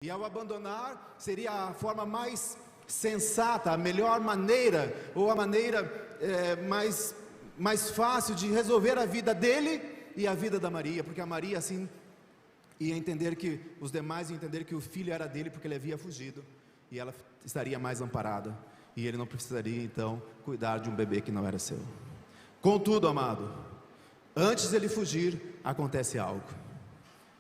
E ao abandonar, seria a forma mais sensata, a melhor maneira, ou a maneira mais fácil de resolver a vida dele e a vida da Maria, porque a Maria assim ia entender que, os demais iam entender que o filho era dele porque ele havia fugido, e ela estaria mais amparada, e ele não precisaria então cuidar de um bebê que não era seu. Contudo, amado, antes dele fugir, acontece algo,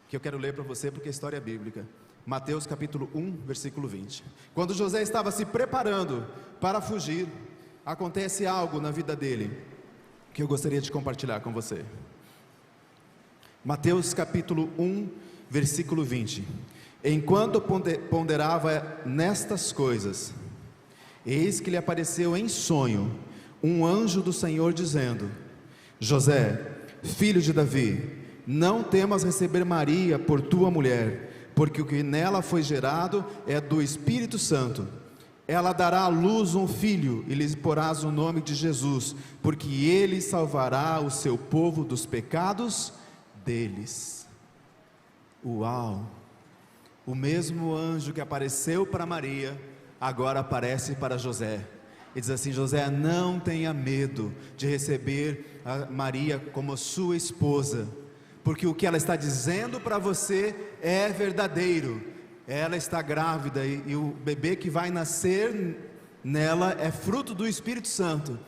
que eu quero ler para você porque a história é bíblica. Mateus capítulo 1, versículo 20. Quando José estava se preparando para fugir, acontece algo na vida dele, que eu gostaria de compartilhar com você. Mateus capítulo 1, versículo 20. Enquanto ponderava nestas coisas, eis que lhe apareceu em sonho um anjo do Senhor dizendo: José, filho de Davi, não temas receber Maria por tua mulher, porque o que nela foi gerado é do Espírito Santo. Ela dará à luz um filho, e lhe porás o nome de Jesus, porque ele salvará o seu povo dos pecados deles. Uau! O mesmo anjo que apareceu para Maria, agora aparece para José, e diz assim: José, não tenha medo de receber a Maria como sua esposa, porque o que ela está dizendo para você é verdadeiro. Ela está grávida e o bebê que vai nascer nela é fruto do Espírito Santo,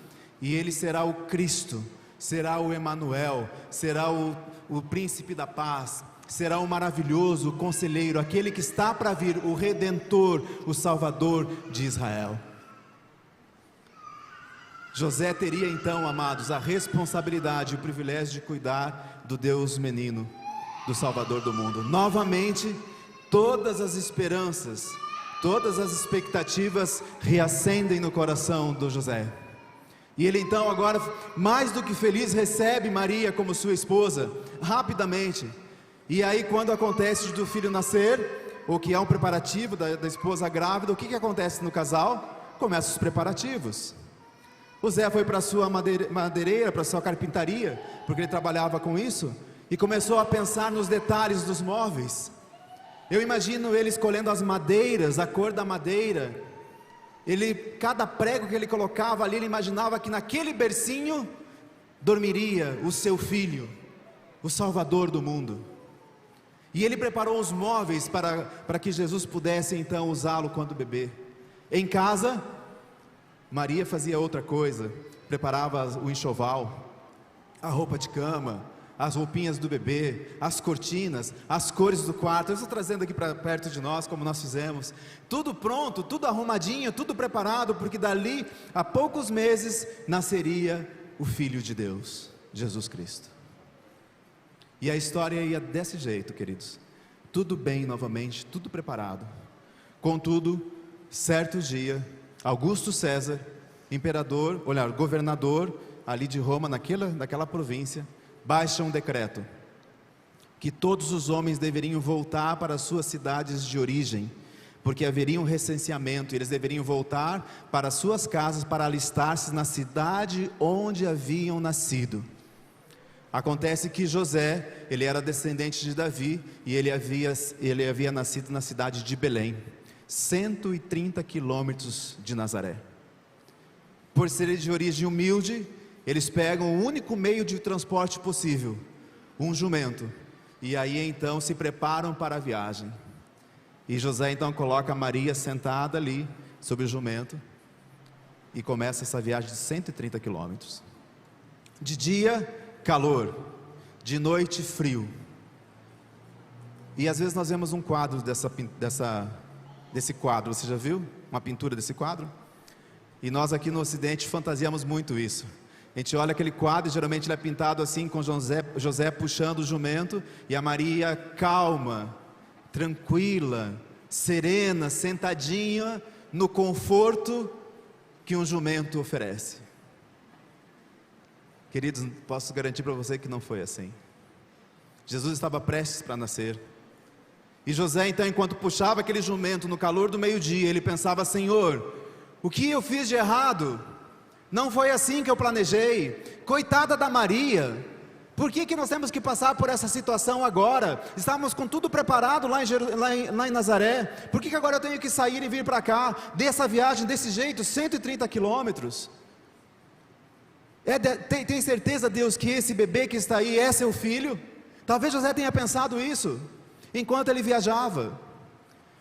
e ele será o Cristo, será o Emanuel, será o príncipe da paz, será o maravilhoso conselheiro, aquele que está para vir, o Redentor, o Salvador de Israel. José teria então, amados, a responsabilidade e o privilégio de cuidar do Deus menino, do Salvador do mundo. Novamente, todas as esperanças, todas as expectativas reacendem no coração do José. E ele então agora, mais do que feliz, recebe Maria como sua esposa, rapidamente. E aí quando acontece do filho nascer, ou que é um preparativo da esposa grávida, o que acontece no casal? Começam os preparativos. O Zé foi para a sua madeireira, para a sua carpintaria, porque ele trabalhava com isso, e começou a pensar nos detalhes dos móveis. Eu imagino ele escolhendo as madeiras, a cor da madeira. Cada prego que ele colocava ali, ele imaginava que naquele bercinho dormiria o seu filho, o Salvador do mundo. E ele preparou os móveis para que Jesus pudesse então usá-lo quando bebê. Em casa, Maria fazia outra coisa, preparava o enxoval, a roupa de cama, as roupinhas do bebê, as cortinas, as cores do quarto. Eu estou trazendo aqui para perto de nós, como nós fizemos, tudo pronto, tudo arrumadinho, tudo preparado, porque dali a poucos meses nasceria o Filho de Deus, Jesus Cristo. E a história ia desse jeito, queridos, tudo bem novamente, tudo preparado. Contudo, certo dia, Augusto César, governador ali de Roma, naquela província, baixa um decreto, que todos os homens deveriam voltar para as suas cidades de origem, porque haveria um recenseamento, e eles deveriam voltar para as suas casas para alistar-se na cidade onde haviam nascido. Acontece que José, ele era descendente de Davi, e ele havia nascido na cidade de Belém, 130 quilômetros de Nazaré. Por serem de origem humilde, eles pegam o único meio de transporte possível, um jumento, e aí então se preparam para a viagem. E José então coloca Maria sentada ali sobre o jumento, e começa essa viagem de 130 quilômetros. De dia, calor, de noite, frio. E às vezes nós vemos um quadro desse quadro, você já viu? Uma pintura desse quadro? E nós aqui no Ocidente fantasiamos muito isso. A gente olha aquele quadro e geralmente ele é pintado assim, com José puxando o jumento, e a Maria calma, tranquila, serena, sentadinha no conforto que um jumento oferece. Queridos, posso garantir para você que não foi assim. Jesus estava prestes para nascer, e José então, enquanto puxava aquele jumento no calor do meio-dia, ele pensava: Senhor, o que eu fiz de errado? Não foi assim que eu planejei. Coitada da Maria, Por que nós temos que passar por essa situação agora? Estávamos com tudo preparado lá em Nazaré. Por que agora eu tenho que sair e vir para cá, dessa viagem, desse jeito, 130 quilômetros? Tem certeza, Deus, que esse bebê que está aí é seu filho? Talvez José tenha pensado isso, enquanto ele viajava.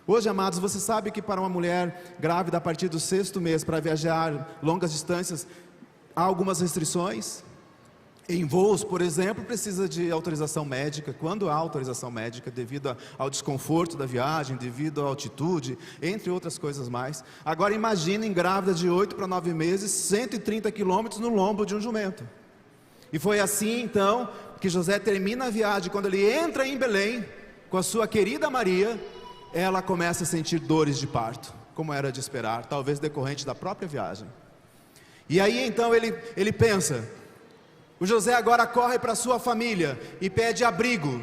Hoje, amados, você sabe que para uma mulher grávida a partir do 6º mês, para viajar longas distâncias, há algumas restrições. Em voos, por exemplo, precisa de autorização médica. Quando há autorização médica, devido ao desconforto da viagem, devido à altitude, entre outras coisas mais. Agora imaginem grávida de 8 para 9 meses, 130 quilômetros no lombo de um jumento. E foi assim então que José termina a viagem. Quando ele entra em Belém com a sua querida Maria, ela começa a sentir dores de parto, como era de esperar, talvez decorrente da própria viagem. E aí então ele pensa, o José agora corre para sua família e pede abrigo.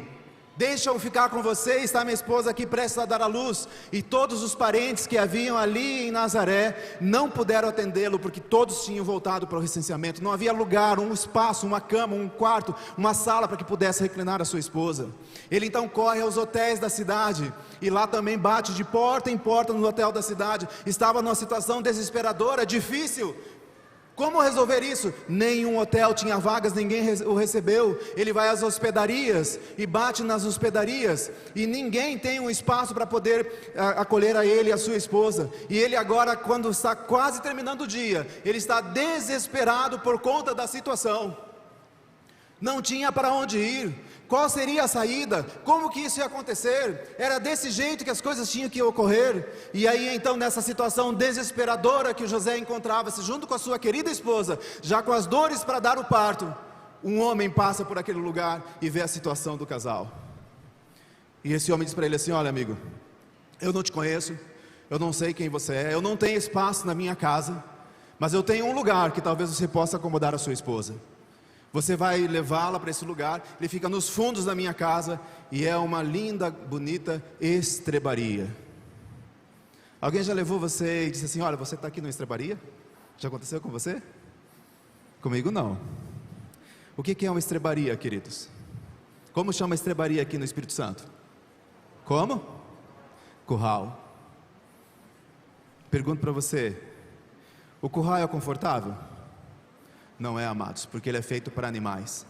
Deixa-eu ficar com você, está minha esposa aqui prestes a dar à luz. E todos os parentes que haviam ali em Nazaré não puderam atendê-lo, porque todos tinham voltado para o recenseamento. Não havia lugar, um espaço, uma cama, um quarto, uma sala para que pudesse reclinar a sua esposa. Ele então corre aos hotéis da cidade, e lá também bate de porta em porta no hotel da cidade. Estava numa situação desesperadora, difícil. Como resolver isso? Nenhum hotel tinha vagas, ninguém o recebeu. Ele vai às hospedarias e bate nas hospedarias, e ninguém tem um espaço para poder acolher a ele e a sua esposa. E ele agora, quando está quase terminando o dia, ele está desesperado por conta da situação. Não tinha para onde ir. Qual seria a saída? Como que isso ia acontecer? Era desse jeito que as coisas tinham que ocorrer. E aí então, nessa situação desesperadora que José encontrava-se junto com a sua querida esposa, já com as dores para dar o parto, um homem passa por aquele lugar e vê a situação do casal. E esse homem diz para ele assim: olha, amigo, eu não te conheço, eu não sei quem você é, eu não tenho espaço na minha casa, mas eu tenho um lugar que talvez você possa acomodar a sua esposa. Você vai levá-la para esse lugar, ele fica nos fundos da minha casa, e é uma linda, bonita estrebaria. Alguém já levou você e disse assim: olha, você está aqui numa estrebaria? Já aconteceu com você? Comigo não. O que é uma estrebaria, queridos? Como chama a estrebaria aqui no Espírito Santo? Como? Curral. Pergunto para você: o curral é confortável? Não é, amados, porque ele é feito para animais.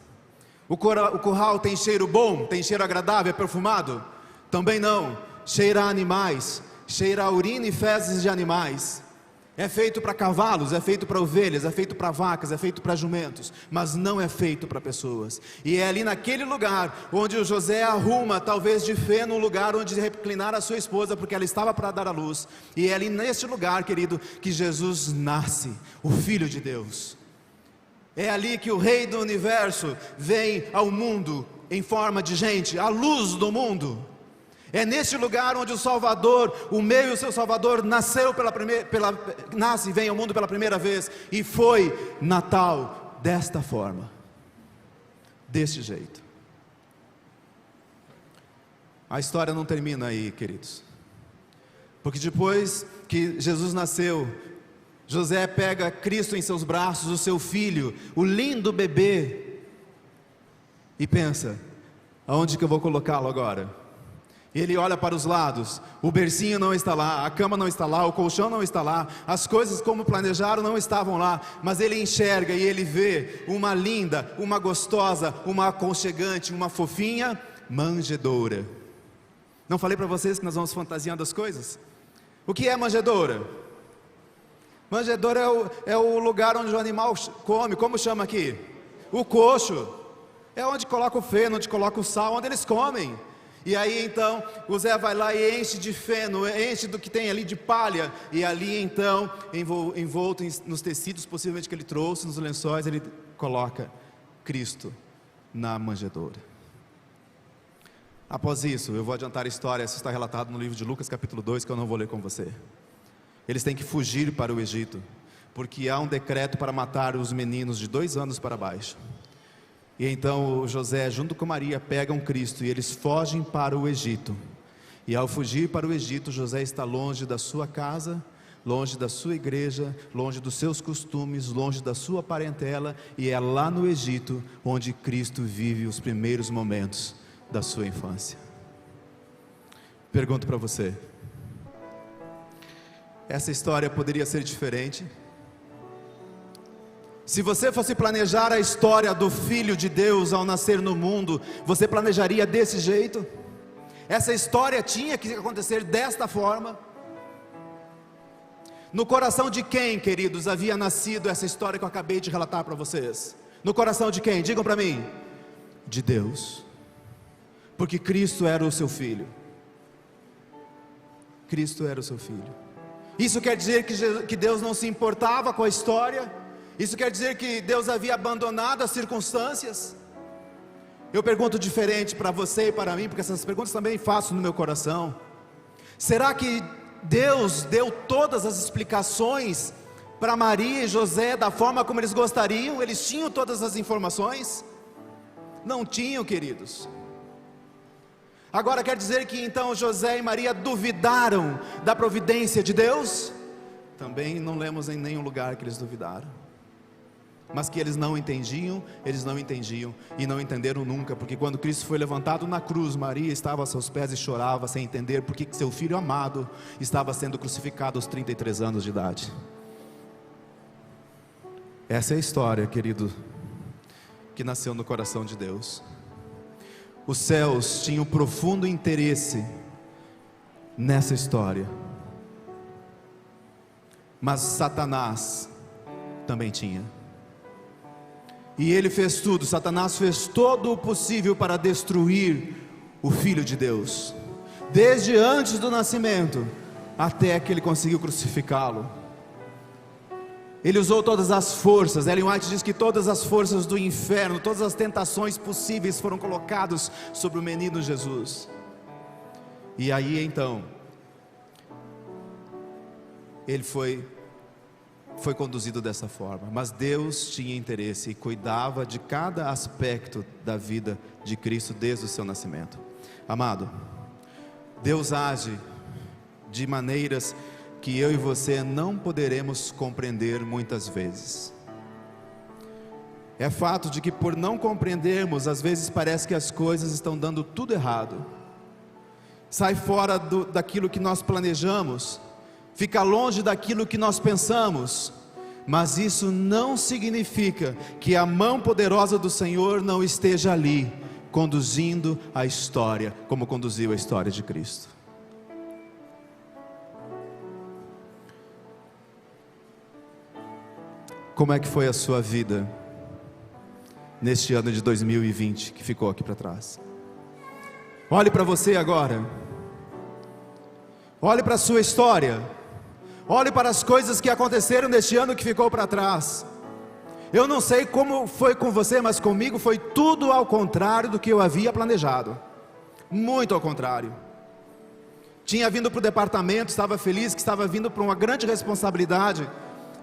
O curral tem cheiro bom? Tem cheiro agradável? É perfumado? Também não. Cheira a animais, cheira a urina e fezes de animais. É feito para cavalos, é feito para ovelhas, é feito para vacas, é feito para jumentos, mas não é feito para pessoas. E é ali naquele lugar onde o José arruma, talvez de feno, um lugar onde reclinar a sua esposa, porque ela estava para dar à luz. E é ali neste lugar, querido, que Jesus nasce, o Filho de Deus. É ali que o Rei do Universo vem ao mundo em forma de gente, a luz do mundo. É neste lugar onde o Salvador, o meu e o seu Salvador, nasce e vem ao mundo pela primeira vez. E foi Natal desta forma, deste jeito. A história não termina aí, queridos, porque depois que Jesus nasceu, José pega Cristo em seus braços, o seu filho, o lindo bebê, e pensa: aonde que eu vou colocá-lo agora? Ele olha para os lados, o bercinho não está lá, a cama não está lá, o colchão não está lá, as coisas como planejaram não estavam lá, mas ele enxerga e ele vê uma linda, uma gostosa, uma aconchegante, uma fofinha manjedoura. Não falei para vocês que nós vamos fantasiando as coisas? O que é manjedoura? Manjedoura é o lugar onde o animal come. Como chama aqui? O coxo. É onde coloca o feno, onde coloca o sal, onde eles comem. E aí então o Zé vai lá e enche de feno, enche do que tem ali de palha. E ali então, envolto nos tecidos possivelmente que ele trouxe, nos lençóis, ele coloca Cristo na manjedoura. Após isso, eu vou adiantar a história. Isso está relatado no livro de Lucas capítulo 2, que eu não vou ler com você. Eles têm que fugir para o Egito, porque há um decreto para matar os meninos de 2 anos para baixo. E então o José, junto com Maria, pegam Cristo e eles fogem para o Egito. E ao fugir para o Egito, José está longe da sua casa, longe da sua igreja, longe dos seus costumes, longe da sua parentela, e é lá no Egito onde Cristo vive os primeiros momentos da sua infância. Pergunto para você: essa história poderia ser diferente? Se você fosse planejar a história do Filho de Deus ao nascer no mundo, você planejaria desse jeito? Essa história tinha que acontecer desta forma? No coração de quem, queridos, havia nascido essa história que eu acabei de relatar para vocês? No coração de quem? Digam para mim. De Deus. Porque Cristo era o seu Filho. Cristo era o seu Filho. Isso quer dizer que Deus não se importava com a história? Isso quer dizer que Deus havia abandonado as circunstâncias? Eu pergunto diferente para você e para mim, porque essas perguntas também faço no meu coração. Será que Deus deu todas as explicações para Maria e José da forma como eles gostariam? Eles tinham todas as informações? Não tinham, queridos. Agora quer dizer que então José e Maria duvidaram da providência de Deus? Também não lemos em nenhum lugar que eles duvidaram. Mas que eles não entendiam e não entenderam nunca, porque quando Cristo foi levantado na cruz, Maria estava a seus pés e chorava sem entender porque seu filho amado estava sendo crucificado aos 33 anos de idade. Essa é a história, querido, que nasceu no coração de Deus. Os céus tinham profundo interesse nessa história, mas Satanás também tinha. E ele fez tudo, Satanás fez todo o possível para destruir o Filho de Deus, desde antes do nascimento, até que ele conseguiu crucificá-lo. Ele usou todas as forças. Ellen White diz que todas as forças do inferno, todas as tentações possíveis foram colocadas sobre o menino Jesus. E aí então, ele foi conduzido dessa forma, mas Deus tinha interesse e cuidava de cada aspecto da vida de Cristo desde o seu nascimento. Amado, Deus age de maneiras que eu e você não poderemos compreender muitas vezes. É fato de que por não compreendermos, às vezes parece que as coisas estão dando tudo errado, sai fora daquilo que nós planejamos, fica longe daquilo que nós pensamos, mas isso não significa que a mão poderosa do Senhor não esteja ali, conduzindo a história, como conduziu a história de Cristo. Como é que foi a sua vida neste ano de 2020 que ficou aqui para trás? Olhe para você agora, olhe para a sua história, olhe para as coisas que aconteceram neste ano que ficou para trás. Eu não sei como foi com você, mas comigo foi tudo ao contrário do que eu havia planejado, muito ao contrário. Tinha vindo para o departamento, estava feliz que estava vindo para uma grande responsabilidade.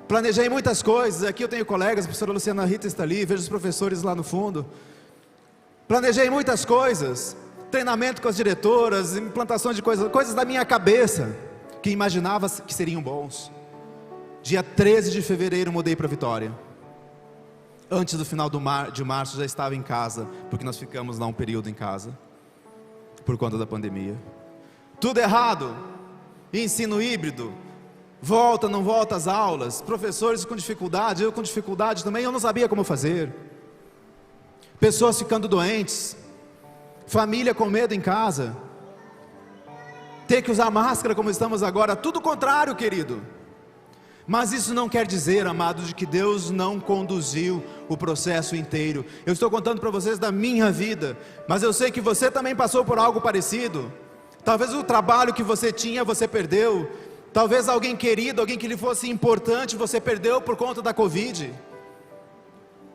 Planejei muitas coisas, aqui eu tenho colegas, a professora Luciana Rita está ali, vejo os professores lá no fundo. Planejei muitas coisas, treinamento com as diretoras, implantação de coisas da minha cabeça, que imaginava que seriam bons. Dia 13 de fevereiro mudei para Vitória. Antes do final de março já estava em casa, porque nós ficamos lá um período em casa, por conta da pandemia. Tudo errado, ensino híbrido, volta, não volta às aulas, professores com dificuldade, eu com dificuldade também, eu não sabia como fazer. Pessoas ficando doentes, família com medo em casa, ter que usar máscara como estamos agora, tudo contrário, querido. Mas isso não quer dizer, amados, de que Deus não conduziu o processo inteiro. Eu estou contando para vocês da minha vida, mas eu sei que você também passou por algo parecido. Talvez o trabalho que você tinha, você perdeu. Talvez alguém querido, alguém que lhe fosse importante, você perdeu por conta da Covid.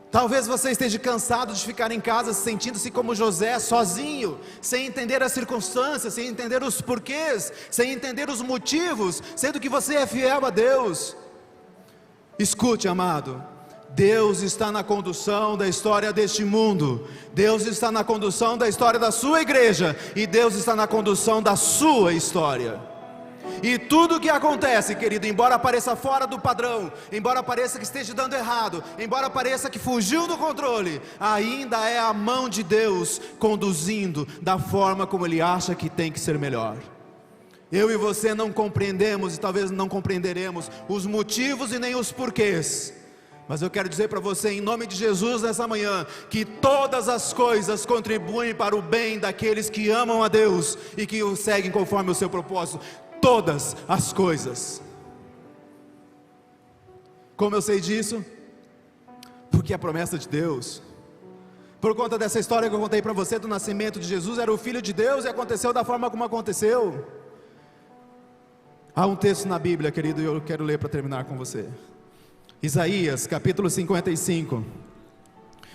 Talvez você esteja cansado de ficar em casa, sentindo-se como José, sozinho, sem entender as circunstâncias, sem entender os porquês, sem entender os motivos, sendo que você é fiel a Deus. Escute, amado, Deus está na condução da história deste mundo, Deus está na condução da história da sua igreja, e Deus está na condução da sua história. E tudo que acontece, querido, embora pareça fora do padrão, embora pareça que esteja dando errado, embora pareça que fugiu do controle, ainda é a mão de Deus conduzindo da forma como Ele acha que tem que ser melhor. Eu e você não compreendemos e talvez não compreenderemos os motivos e nem os porquês, mas eu quero dizer para você, em nome de Jesus, nessa manhã, que todas as coisas contribuem para o bem daqueles que amam a Deus e que o seguem conforme o seu propósito. Todas as coisas. Como eu sei disso? Porque a promessa de Deus, por conta dessa história que eu contei para você do nascimento de Jesus, era o Filho de Deus e aconteceu da forma como aconteceu. Há um texto na Bíblia, querido, e eu quero ler para terminar com você. Isaías, capítulo 55.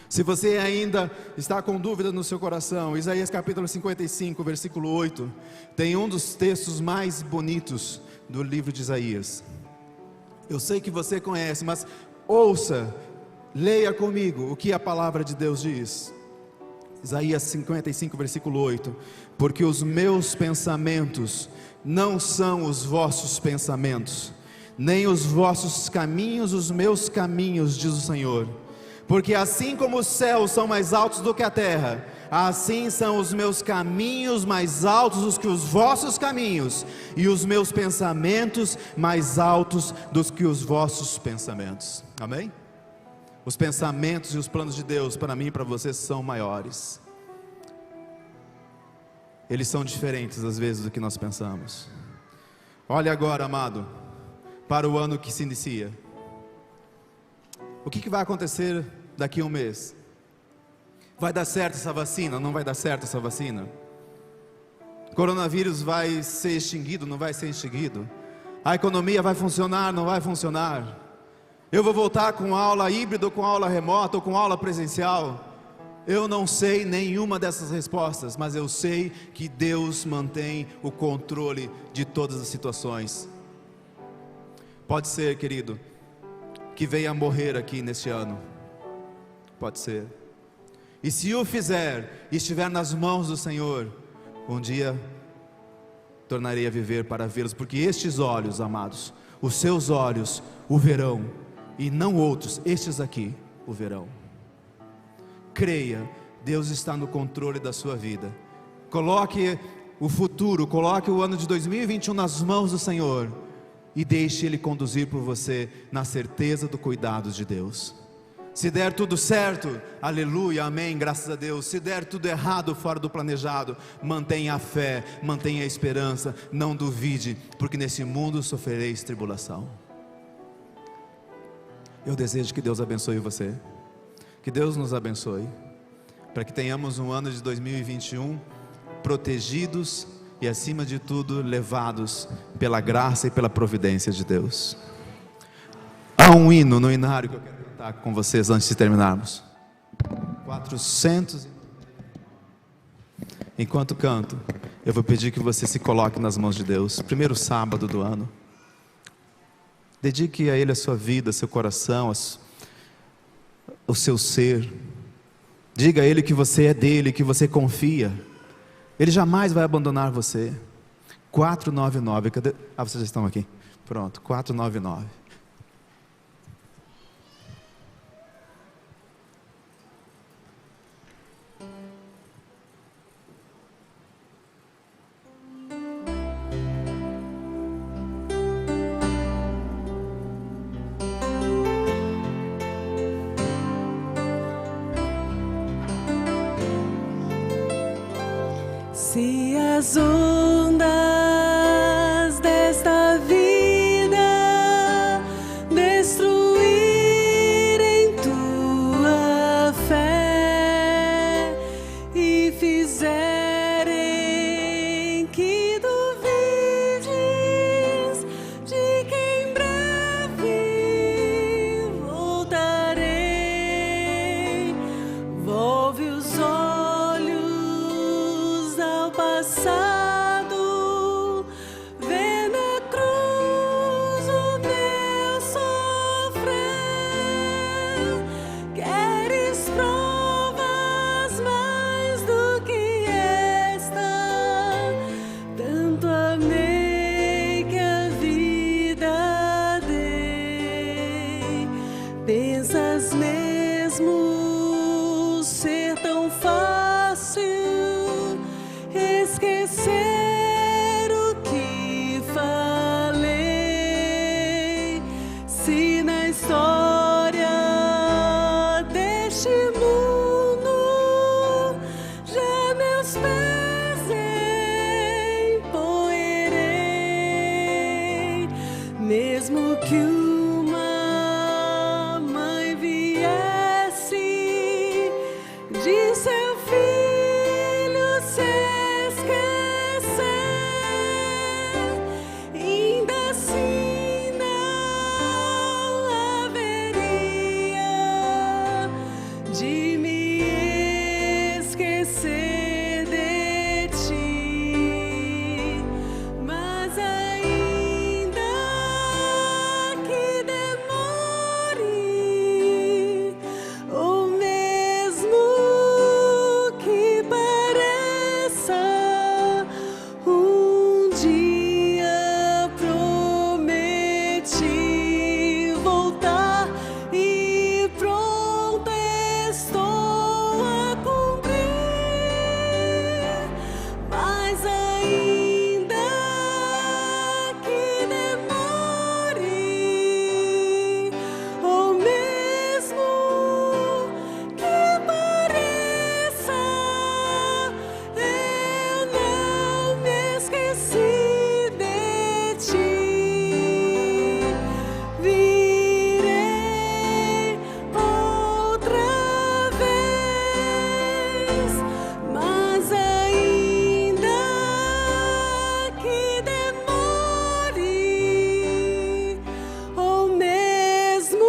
Se você ainda está com dúvida no seu coração, Isaías capítulo 55, versículo 8, tem um dos textos mais bonitos do livro de Isaías. Eu sei que você conhece, mas ouça, leia comigo o que a palavra de Deus diz. Isaías 55, versículo 8: porque os meus pensamentos não são os vossos pensamentos, nem os vossos caminhos os meus caminhos, diz o Senhor. Porque assim como os céus são mais altos do que a terra, assim são os meus caminhos mais altos do que os vossos caminhos, e os meus pensamentos mais altos do que os vossos pensamentos. Amém? Os pensamentos e os planos de Deus para mim e para você são maiores. Eles são diferentes às vezes do que nós pensamos. Olhe agora, amado, para o ano que se inicia. O que vai acontecer daqui a um mês? Vai dar certo essa vacina? Não vai dar certo essa vacina? Coronavírus vai ser extinguido? Não vai ser extinguido? A economia vai funcionar? Não vai funcionar? Eu vou voltar com aula híbrida, ou com aula remota, ou com aula presencial? Eu não sei nenhuma dessas respostas, mas eu sei que Deus mantém o controle de todas as situações. Pode ser, querido, que venha a morrer aqui neste ano. Pode ser. E se o fizer e estiver nas mãos do Senhor, um dia tornarei a viver para vê-los, porque estes olhos, amados, os seus olhos o verão, e não outros, estes aqui o verão. Creia, Deus está no controle da sua vida. Coloque o futuro, coloque o ano de 2021 nas mãos do Senhor, e deixe Ele conduzir por você na certeza do cuidado de Deus. Se der tudo certo, aleluia, amém, graças a Deus. Se der tudo errado, fora do planejado, mantenha a fé, mantenha a esperança, não duvide, porque nesse mundo sofrereis tribulação. Eu desejo que Deus abençoe você, que Deus nos abençoe, para que tenhamos um ano de 2021 protegidos e, acima de tudo, levados pela graça e pela providência de Deus. Há um hino no inário que eu quero cantar com vocês antes de terminarmos. 400. Enquanto canto, eu vou pedir que você se coloque nas mãos de Deus. Primeiro sábado do ano. Dedique a Ele a sua vida, seu coração, o seu ser. Diga a Ele que você é dele, que você confia. Ele jamais vai abandonar você. 499, cadê? Ah, vocês já estão aqui. Pronto, 499. Se as ondas desta vida destruírem tua fé e fizerem que duvides de que em breve voltarei, volve os olhos ao passar. mesmo que uma mãe viesse de seu filho se esquecer, ainda assim não haveria de me esquecer de ti. Mas ainda que demore, ou mesmo que pareça, um dia prometi voltar e pronta estou a cumprir. Mas ainda que demore, ou mesmo que pareça, eu não me esqueci de ti. Virei outra vez, mas ainda que demore, ou mesmo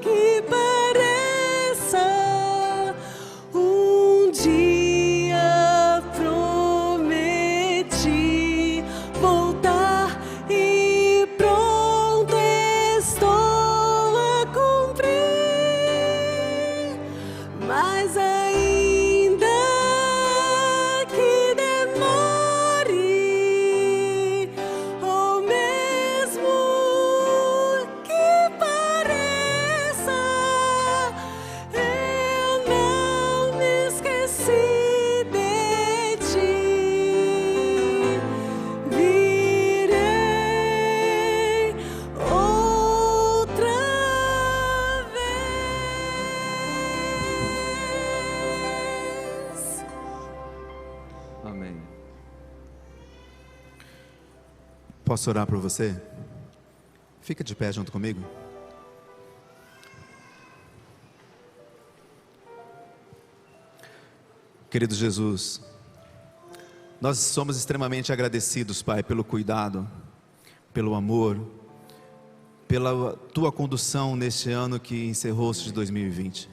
que pareça, um dia prometi voltar e pronto estou a cumprir. Mas ainda que demore, ou mesmo que pareça, eu não me esqueci de ti. Virei outra vez. Amém. Posso orar por você? Fica de pé junto comigo. Querido Jesus, nós somos extremamente agradecidos, Pai, pelo cuidado, pelo amor, pela Tua condução neste ano que encerrou-se de 2020.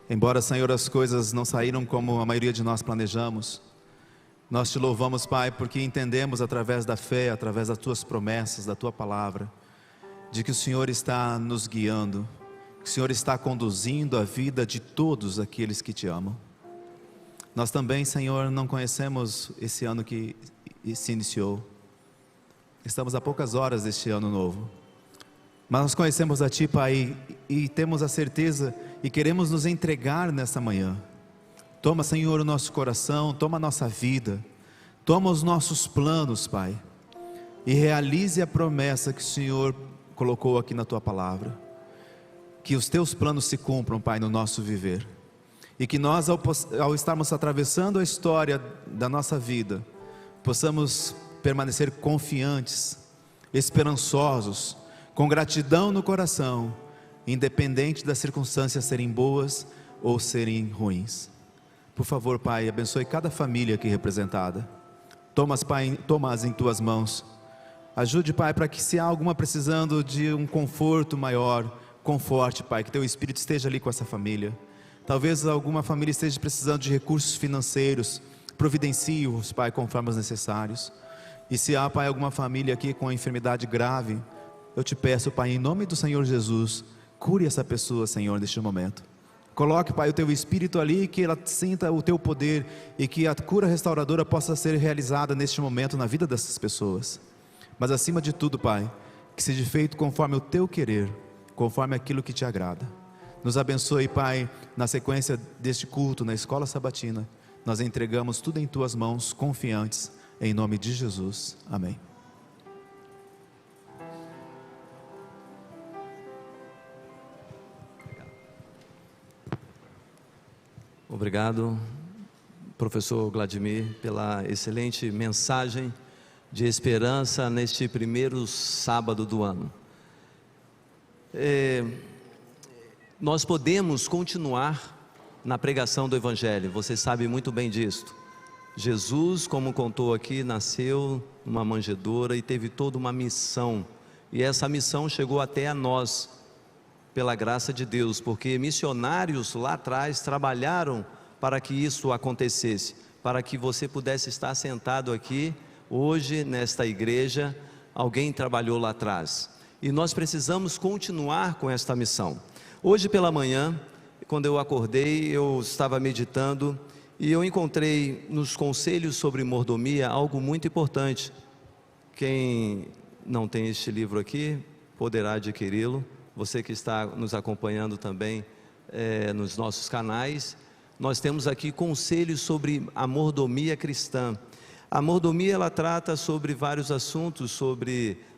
Embora, Senhor, as coisas não saíram como a maioria de nós planejamos, nós Te louvamos, Pai, porque entendemos através da fé, através das Tuas promessas, da Tua palavra, de que o Senhor está nos guiando, que o Senhor está conduzindo a vida de todos aqueles que Te amam. Nós também, Senhor, não conhecemos esse ano que se iniciou. Estamos a poucas horas deste ano novo. Mas nós conhecemos a Ti, Pai, e temos a certeza e queremos nos entregar nessa manhã. Toma, Senhor, o nosso coração, toma a nossa vida, toma os nossos planos, Pai, e realize a promessa que o Senhor colocou aqui na Tua palavra. Que os Teus planos se cumpram, Pai, no nosso viver. E que nós, ao estarmos atravessando a história da nossa vida, possamos permanecer confiantes, esperançosos, com gratidão no coração, independente das circunstâncias serem boas ou serem ruins. Por favor, Pai, abençoe cada família aqui representada. Toma-as, Pai, toma-as em Tuas mãos. Ajude, Pai, para que se há alguma precisando de um conforto maior, conforte, Pai, que Teu Espírito esteja ali com essa família. Talvez alguma família esteja precisando de recursos financeiros, providencie-os, Pai, conforme os necessários. E se há, Pai, alguma família aqui com uma enfermidade grave, eu Te peço, Pai, em nome do Senhor Jesus, cure essa pessoa, Senhor, neste momento. Coloque, Pai, o Teu Espírito ali, que ela sinta o Teu poder e que a cura restauradora possa ser realizada neste momento na vida dessas pessoas. Mas acima de tudo, Pai, que seja feito conforme o Teu querer, conforme aquilo que Te agrada. Nos abençoe, Pai, na sequência deste culto, na escola sabatina. Nós entregamos tudo em Tuas mãos, confiantes, em nome de Jesus. Amém. Obrigado, professor Vladimir, pela excelente mensagem de esperança neste primeiro sábado do ano. Nós podemos continuar na pregação do Evangelho, você sabe muito bem disto. Jesus, como contou aqui, nasceu numa manjedoura e teve toda uma missão, e essa missão chegou até a nós, pela graça de Deus, porque missionários lá atrás trabalharam para que isso acontecesse, para que você pudesse estar sentado aqui hoje nesta igreja. Alguém trabalhou lá atrás, e nós precisamos continuar com esta missão. Hoje pela manhã, quando eu acordei, eu estava meditando e eu encontrei nos conselhos sobre mordomia algo muito importante. Quem não tem este livro aqui, poderá adquiri-lo. Você que está nos acompanhando também nos nossos canais, nós temos aqui conselhos sobre a mordomia cristã. A mordomia, ela trata sobre vários assuntos,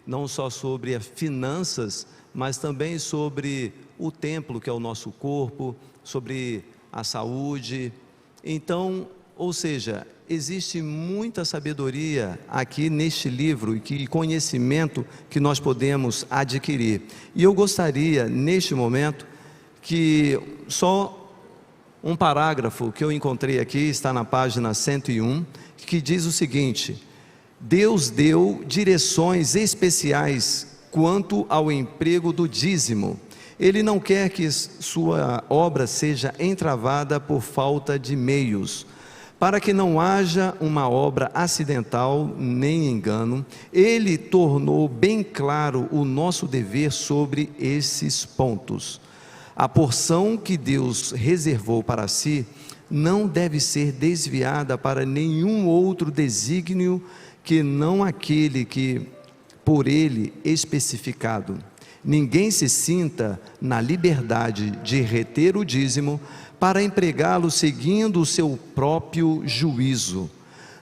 não só sobre as finanças, mas também sobre o templo, que é o nosso corpo, sobre a saúde. Então, ou seja, existe muita sabedoria aqui neste livro e conhecimento que nós podemos adquirir. E eu gostaria, neste momento, que só um parágrafo que eu encontrei aqui, está na página 101, que diz o seguinte: Deus deu direções especiais quanto ao emprego do dízimo. Ele não quer que sua obra seja entravada por falta de meios. Para que não haja uma obra acidental nem engano, Ele tornou bem claro o nosso dever sobre esses pontos. A porção que Deus reservou para si não deve ser desviada para nenhum outro desígnio que não aquele que por Ele especificado. Ninguém se sinta na liberdade de reter o dízimo para empregá-lo seguindo o seu próprio juízo.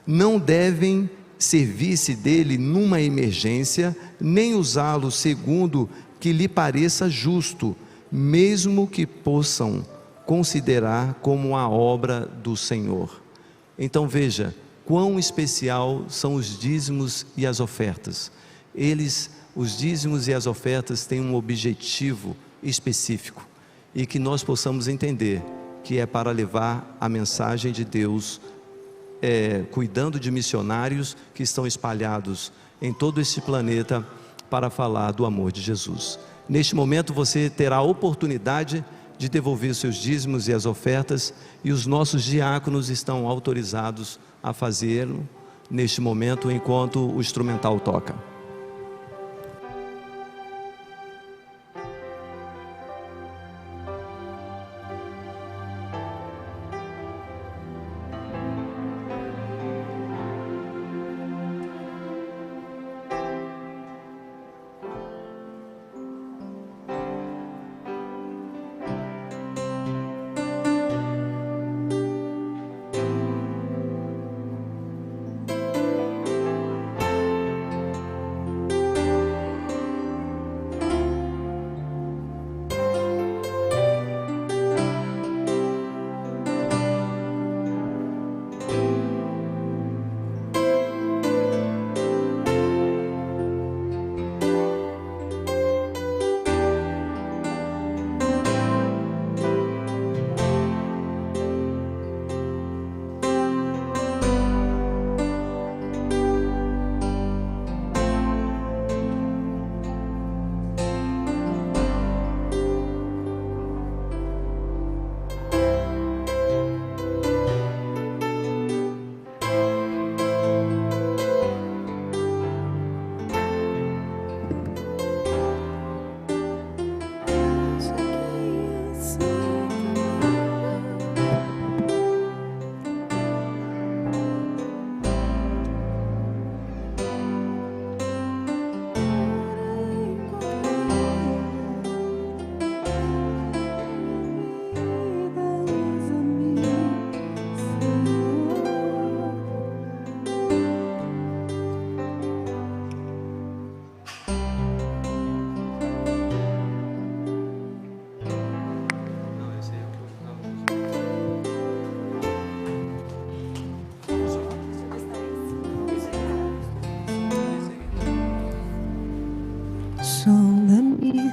Não devem servir-se dele numa emergência, nem usá-lo segundo que lhe pareça justo, mesmo que possam considerar como a obra do Senhor. Então veja, quão especial são os dízimos e as ofertas. Os dízimos e as ofertas têm um objetivo específico, e que nós possamos entender que é para levar a mensagem de Deus, cuidando de missionários que estão espalhados em todo este planeta, para falar do amor de Jesus. Neste momento você terá a oportunidade de devolver seus dízimos e as ofertas, e os nossos diáconos estão autorizados a fazê-lo neste momento, enquanto o instrumental toca.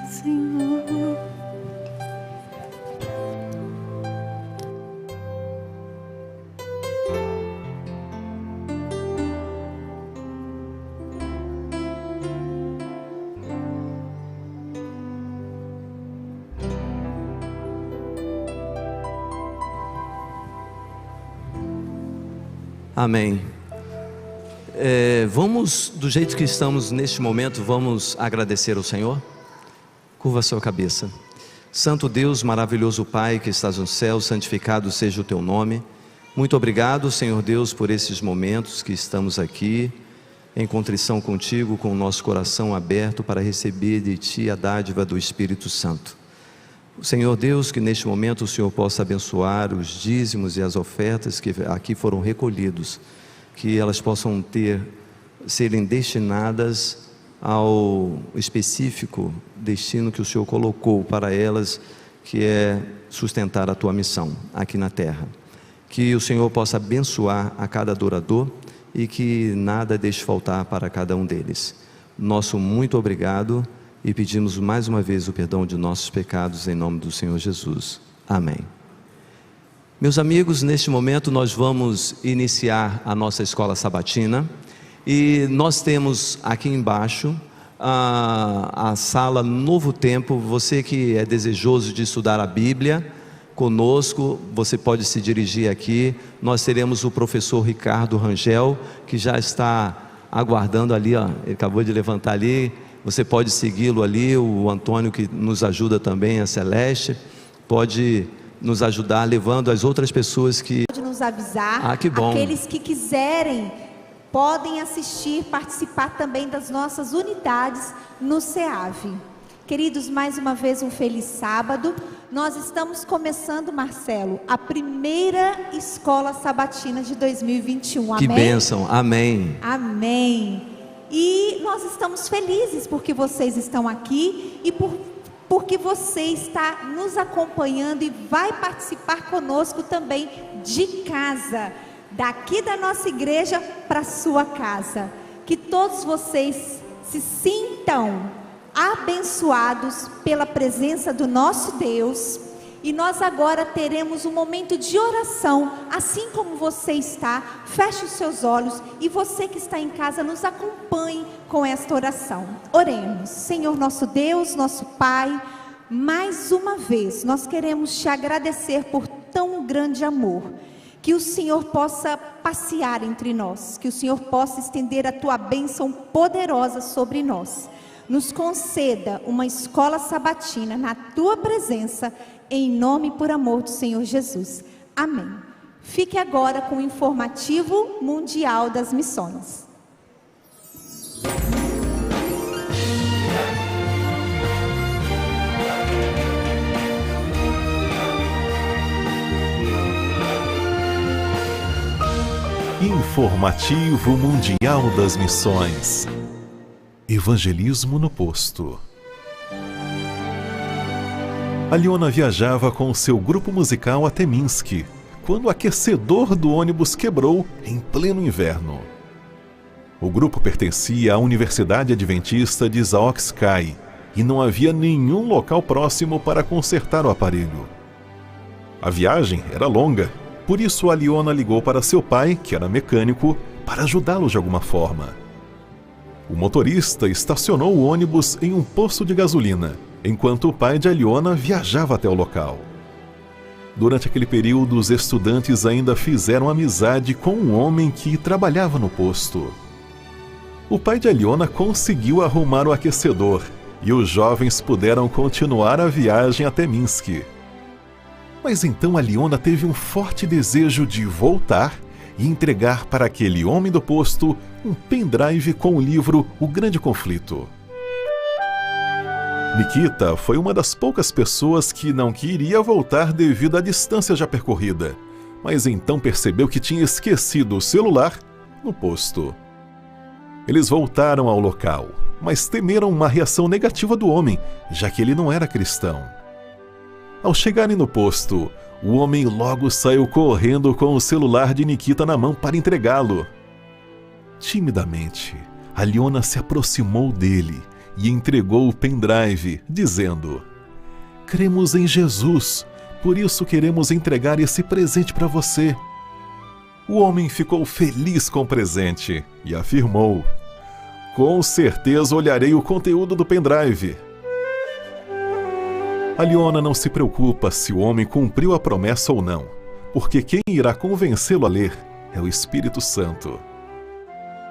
Senhor. Amém. Vamos, do jeito que estamos neste momento, vamos agradecer ao Senhor? Curva a sua cabeça. Santo Deus, maravilhoso Pai que estás no céu, santificado seja o teu nome. Muito obrigado, Senhor Deus, por esses momentos que estamos aqui, em contrição contigo, com o nosso coração aberto para receber de ti a dádiva do Espírito Santo. Senhor Deus, que neste momento o Senhor possa abençoar os dízimos e as ofertas que aqui foram recolhidos, que elas possam serem destinadas ao específico destino que o Senhor colocou para elas, que é sustentar a tua missão aqui na terra. Que o Senhor possa abençoar a cada adorador e que nada deixe faltar para cada um deles. Nosso muito obrigado. E pedimos mais uma vez o perdão de nossos pecados em nome do Senhor Jesus. Amém. Meus amigos, neste momento nós vamos iniciar a nossa escola sabatina. E nós temos aqui embaixo a sala Novo Tempo. Você que é desejoso de estudar a Bíblia conosco, você pode se dirigir aqui. Nós teremos o professor Ricardo Rangel, que já está aguardando ali, ó. Ele acabou de levantar ali. Você pode segui-lo ali, o Antônio que nos ajuda também, a Celeste, pode nos ajudar levando as outras pessoas que... Pode nos avisar, que bom. Aqueles que quiserem podem assistir, participar também das nossas unidades no SEAV. Queridos, mais uma vez um feliz sábado. Nós estamos começando, Marcelo, a primeira escola sabatina de 2021, Que amém? bênção, amém. Amém. E nós estamos felizes porque vocês estão aqui e porque você está nos acompanhando e vai participar conosco também de casa, daqui da nossa igreja para a sua casa. Que todos vocês se sintam abençoados pela presença do nosso Deus. E nós agora teremos um momento de oração, assim como você está. Feche os seus olhos e você que está em casa nos acompanhe com esta oração. Oremos. Senhor nosso Deus, nosso Pai, mais uma vez nós queremos te agradecer por tão grande amor. Que o Senhor possa passear entre nós, que o Senhor possa estender a tua bênção poderosa sobre nós. Nos conceda uma escola sabatina na tua presença, em nome e por amor do Senhor Jesus. Amém. Fique agora com o informativo mundial das missões. Informativo Mundial das Missões. Evangelismo no posto. Aliona viajava com seu grupo musical até Minsk, quando o aquecedor do ônibus quebrou em pleno inverno. O grupo pertencia à Universidade Adventista de Zaoksky e não havia nenhum local próximo para consertar o aparelho. A viagem era longa, por isso Aliona ligou para seu pai, que era mecânico, para ajudá-lo de alguma forma. O motorista estacionou o ônibus em um posto de gasolina, enquanto o pai de Aliona viajava até o local. Durante aquele período, os estudantes ainda fizeram amizade com um homem que trabalhava no posto. O pai de Aliona conseguiu arrumar o aquecedor e os jovens puderam continuar a viagem até Minsk. Mas então Aliona teve um forte desejo de voltar e entregar para aquele homem do posto um pendrive com o livro O Grande Conflito. Nikita foi uma das poucas pessoas que não queria voltar devido à distância já percorrida, mas então percebeu que tinha esquecido o celular no posto. Eles voltaram ao local, mas temeram uma reação negativa do homem, já que ele não era cristão. Ao chegarem no posto, o homem logo saiu correndo com o celular de Nikita na mão para entregá-lo. Timidamente, Aliona se aproximou dele e entregou o pendrive, dizendo: cremos em Jesus, por isso queremos entregar esse presente para você. O homem ficou feliz com o presente e afirmou: com certeza olharei o conteúdo do pendrive. A Liona não se preocupa se o homem cumpriu a promessa ou não, porque quem irá convencê-lo a ler é o Espírito Santo.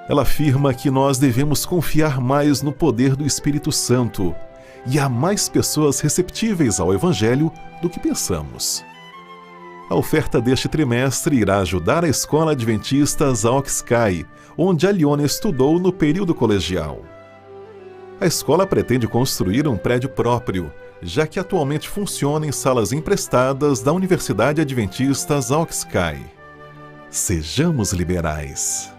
Ela afirma que nós devemos confiar mais no poder do Espírito Santo e há mais pessoas receptíveis ao Evangelho do que pensamos. A oferta deste trimestre irá ajudar a Escola Adventista Zaok Sky, onde a Liona estudou no período colegial. A escola pretende construir um prédio próprio, já que atualmente funciona em salas emprestadas da Universidade Adventista Zaok Sky. Sejamos liberais.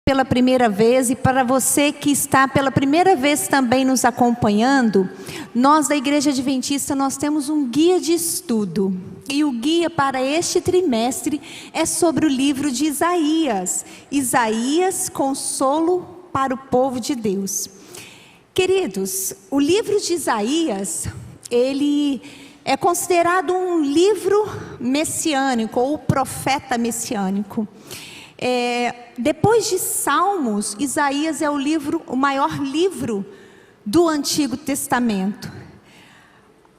Pela primeira vez, e para você que está pela primeira vez também nos acompanhando, nós da Igreja Adventista, nós temos um guia de estudo, e o guia para este trimestre é sobre o livro de Isaías. Isaías, consolo para o povo de Deus. Queridos, o livro de Isaías, ele é considerado um livro messiânico, ou profeta messiânico. Depois de Salmos, Isaías é o maior livro do Antigo Testamento.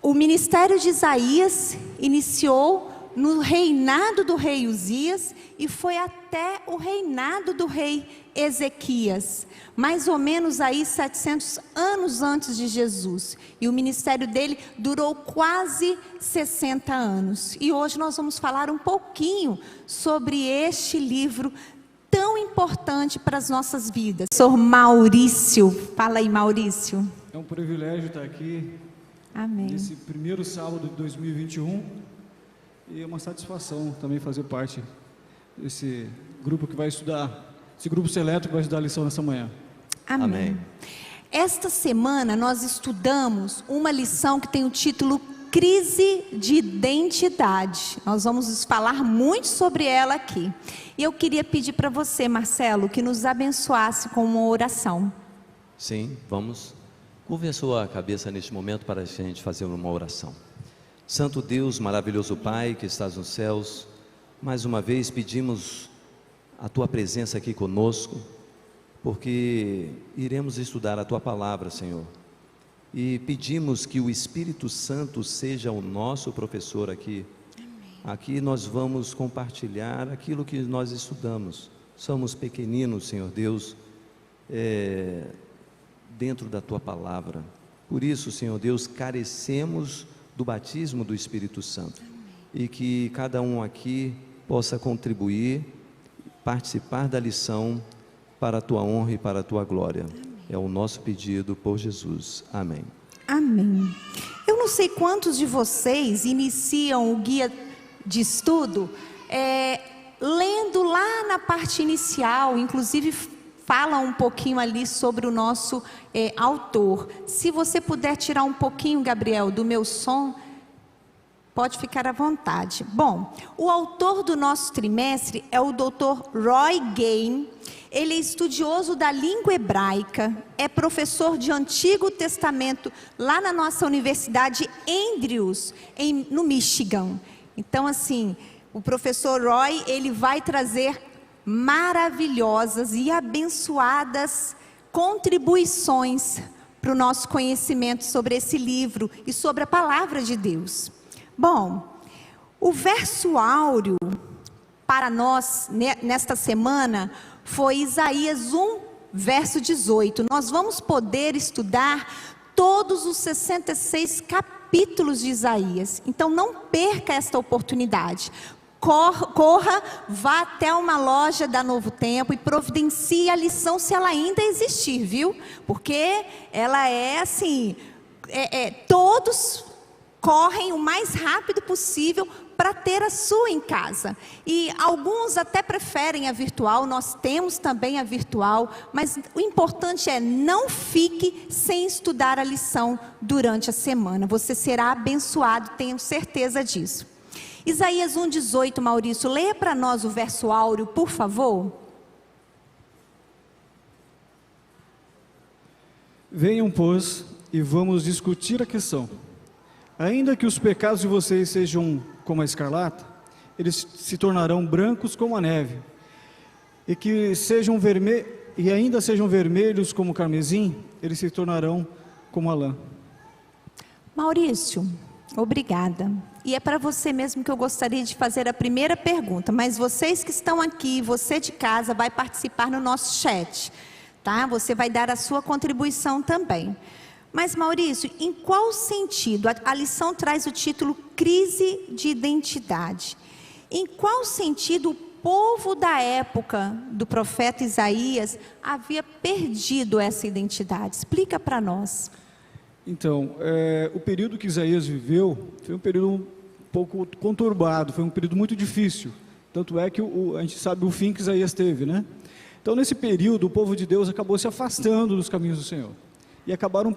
O ministério de Isaías iniciou no reinado do rei Uzias e foi até o reinado do rei Ezequias, mais ou menos aí 700 anos antes de Jesus. E o ministério dele durou quase 60 anos. E hoje nós vamos falar um pouquinho sobre este livro tão importante para as nossas vidas. Professor Maurício, fala aí, Maurício. É um privilégio estar aqui. Amém. Nesse primeiro sábado de 2021 e é uma satisfação também fazer parte desse grupo que vai estudar, esse grupo seleto que vai estudar a lição nessa manhã. Amém. Amém. Esta semana nós estudamos uma lição que tem o título Crise de Identidade. Nós vamos falar muito sobre ela aqui. E eu queria pedir para você, Marcelo, que nos abençoasse com uma oração. Sim, vamos. Curve a sua cabeça neste momento para a gente fazer uma oração. Santo Deus, maravilhoso Pai que estás nos céus, mais uma vez pedimos a Tua presença aqui conosco, porque iremos estudar a Tua palavra, Senhor. E pedimos que o Espírito Santo seja o nosso professor aqui. Amém. Aqui nós vamos compartilhar aquilo que nós estudamos. Somos pequeninos, Senhor Deus, dentro da Tua palavra. Por isso, Senhor Deus, carecemos do batismo do Espírito Santo. Amém. E que cada um aqui possa contribuir, participar da lição para a Tua honra e para a Tua glória. Amém. É o nosso pedido por Jesus. Amém. Amém. Eu não sei quantos de vocês iniciam o guia de estudo lendo lá na parte inicial, inclusive fala um pouquinho ali sobre o nosso autor. Se você puder tirar um pouquinho, Gabriel, do meu som, pode ficar à vontade. Bom, o autor do nosso trimestre é o Dr. Roy Gane. Ele é estudioso da língua hebraica, é professor de Antigo Testamento lá na nossa Universidade Andrews, no Michigan. Então, assim, o professor Roy, ele vai trazer maravilhosas e abençoadas contribuições para o nosso conhecimento sobre esse livro e sobre a palavra de Deus. Bom, o verso áureo para nós nesta semana foi Isaías 1, verso 18. Nós vamos poder estudar todos os 66 capítulos de Isaías. Então não perca esta oportunidade. Corra, vá até uma loja da Novo Tempo e providencie a lição se ela ainda existir, viu? Porque ela é assim, todos correm o mais rápido possível para ter a sua em casa. E alguns até preferem a virtual, nós temos também a virtual, mas o importante é não fique sem estudar a lição durante a semana. Você será abençoado, tenho certeza disso. Isaías 1,18, Maurício, leia para nós o verso áureo, por favor. Venham, pois, e vamos discutir a questão. Ainda que os pecados de vocês sejam como a escarlata, eles se tornarão brancos como a neve, e que sejam e ainda sejam vermelhos como o carmesim, eles se tornarão como a lã. Maurício, obrigada. E é para você mesmo que eu gostaria de fazer a primeira pergunta, mas vocês que estão aqui, você de casa, vai participar no nosso chat, tá? Você vai dar a sua contribuição também. Mas Maurício, em qual sentido? A lição traz o título Crise de Identidade. Em qual sentido o povo da época do profeta Isaías havia perdido essa identidade? Explica para nós. Então, o período que Isaías viveu foi um período um pouco conturbado, foi um período muito difícil. Tanto é que a gente sabe o fim que Isaías teve, né? Então, nesse período, o povo de Deus acabou se afastando dos caminhos do Senhor. E acabaram,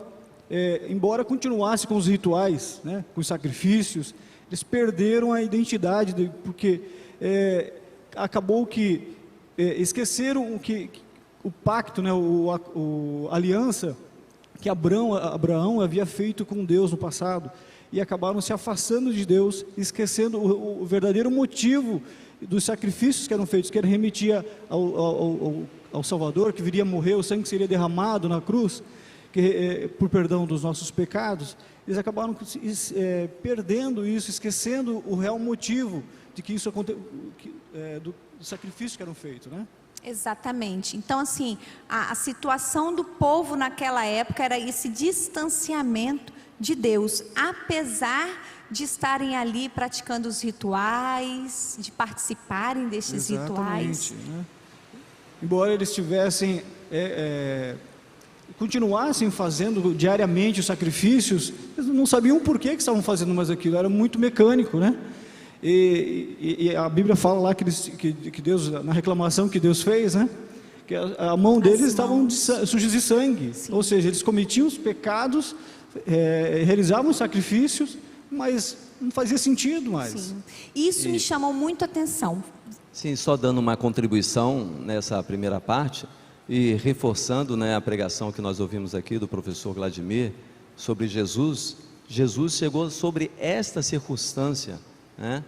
embora continuasse com os rituais, né, com os sacrifícios, eles perderam a identidade, porque acabou que esqueceram o pacto, né, a aliança que Abraão havia feito com Deus no passado, e acabaram se afastando de Deus, esquecendo o verdadeiro motivo dos sacrifícios que eram feitos, que ele remetia ao Salvador, que viria morrer, o sangue seria derramado na cruz, por perdão dos nossos pecados. Eles acabaram perdendo isso, esquecendo o real motivo de que isso do sacrifício que eram feitos, né? Exatamente. Então, assim, a situação do povo naquela época era esse distanciamento de Deus, apesar de estarem ali praticando os rituais, de participarem destes rituais. Né? Embora eles tivessem, continuassem fazendo diariamente os sacrifícios, eles não sabiam por que estavam fazendo mais aquilo, era muito mecânico, né? E a Bíblia fala lá que Deus, na reclamação que Deus fez, né, que a mão deles estavam sujas de sangue. Sim. Ou seja, eles cometiam os pecados, realizavam os sacrifícios, mas não fazia sentido mais. Sim. Isso me chamou muito a atenção. Sim, só dando uma contribuição nessa primeira parte e reforçando, né, a pregação que nós ouvimos aqui do professor Vladimir sobre Jesus. Jesus chegou sobre esta circunstância, né?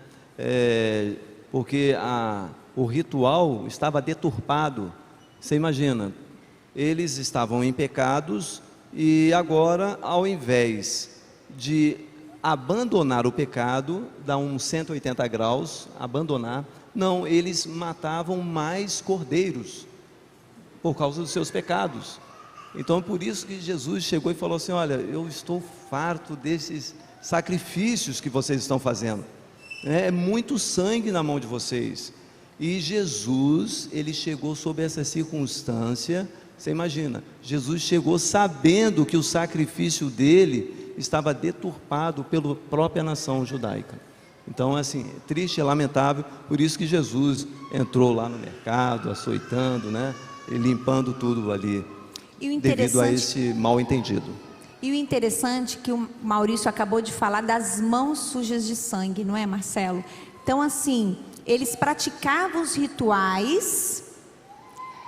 Porque o ritual estava deturpado. Você imagina, eles estavam em pecados e agora, ao invés de abandonar o pecado, dar uns 180 graus, abandonar, não, eles matavam mais cordeiros por causa dos seus pecados. Então, por isso que Jesus chegou e falou assim: olha, eu estou farto desses sacrifícios que vocês estão fazendo. É muito sangue na mão de vocês. E Jesus, ele chegou sob essa circunstância. Você imagina, Jesus chegou sabendo que o sacrifício dele estava deturpado pela própria nação judaica. Então, assim, triste, é lamentável. Por isso que Jesus entrou lá no mercado, açoitando, né, e limpando tudo ali, devido a esse mal entendido. E o interessante é que o Maurício acabou de falar das mãos sujas de sangue, não é, Marcelo? Então, assim, eles praticavam os rituais,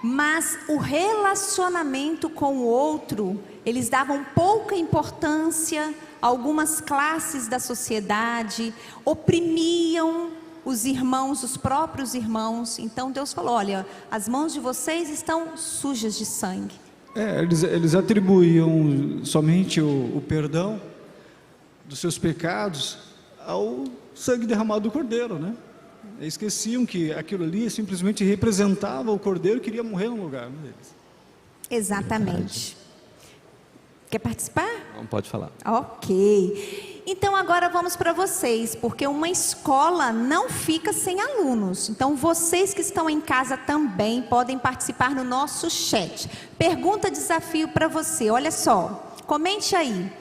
mas o relacionamento com o outro, eles davam pouca importância. Algumas classes da sociedade oprimiam os irmãos, os próprios irmãos. Então Deus falou: olha, as mãos de vocês estão sujas de sangue. Eles atribuíam somente o perdão dos seus pecados ao sangue derramado do Cordeiro, né? Esqueciam que aquilo ali simplesmente representava o Cordeiro que iria morrer no lugar deles. Exatamente. Quer participar? Não, pode falar. Ok. Então agora vamos para vocês, porque uma escola não fica sem alunos. Então vocês que estão em casa também podem participar no nosso chat. Pergunta, desafio para você. Olha só, comente aí.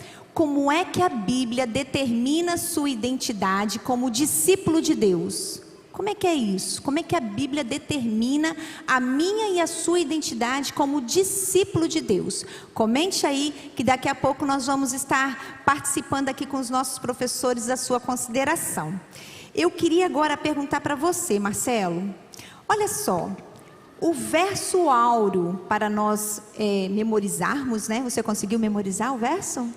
como é que a Bíblia determina sua identidade como discípulo de Deus. Como é que é isso? Como é que a Bíblia determina a minha e a sua identidade como discípulo de Deus? Comente aí, que daqui a pouco nós vamos estar participando aqui com os nossos professores da sua consideração. Eu queria agora perguntar para você, Marcelo. Olha só, o verso áureo para nós memorizarmos, né? Você conseguiu memorizar o verso?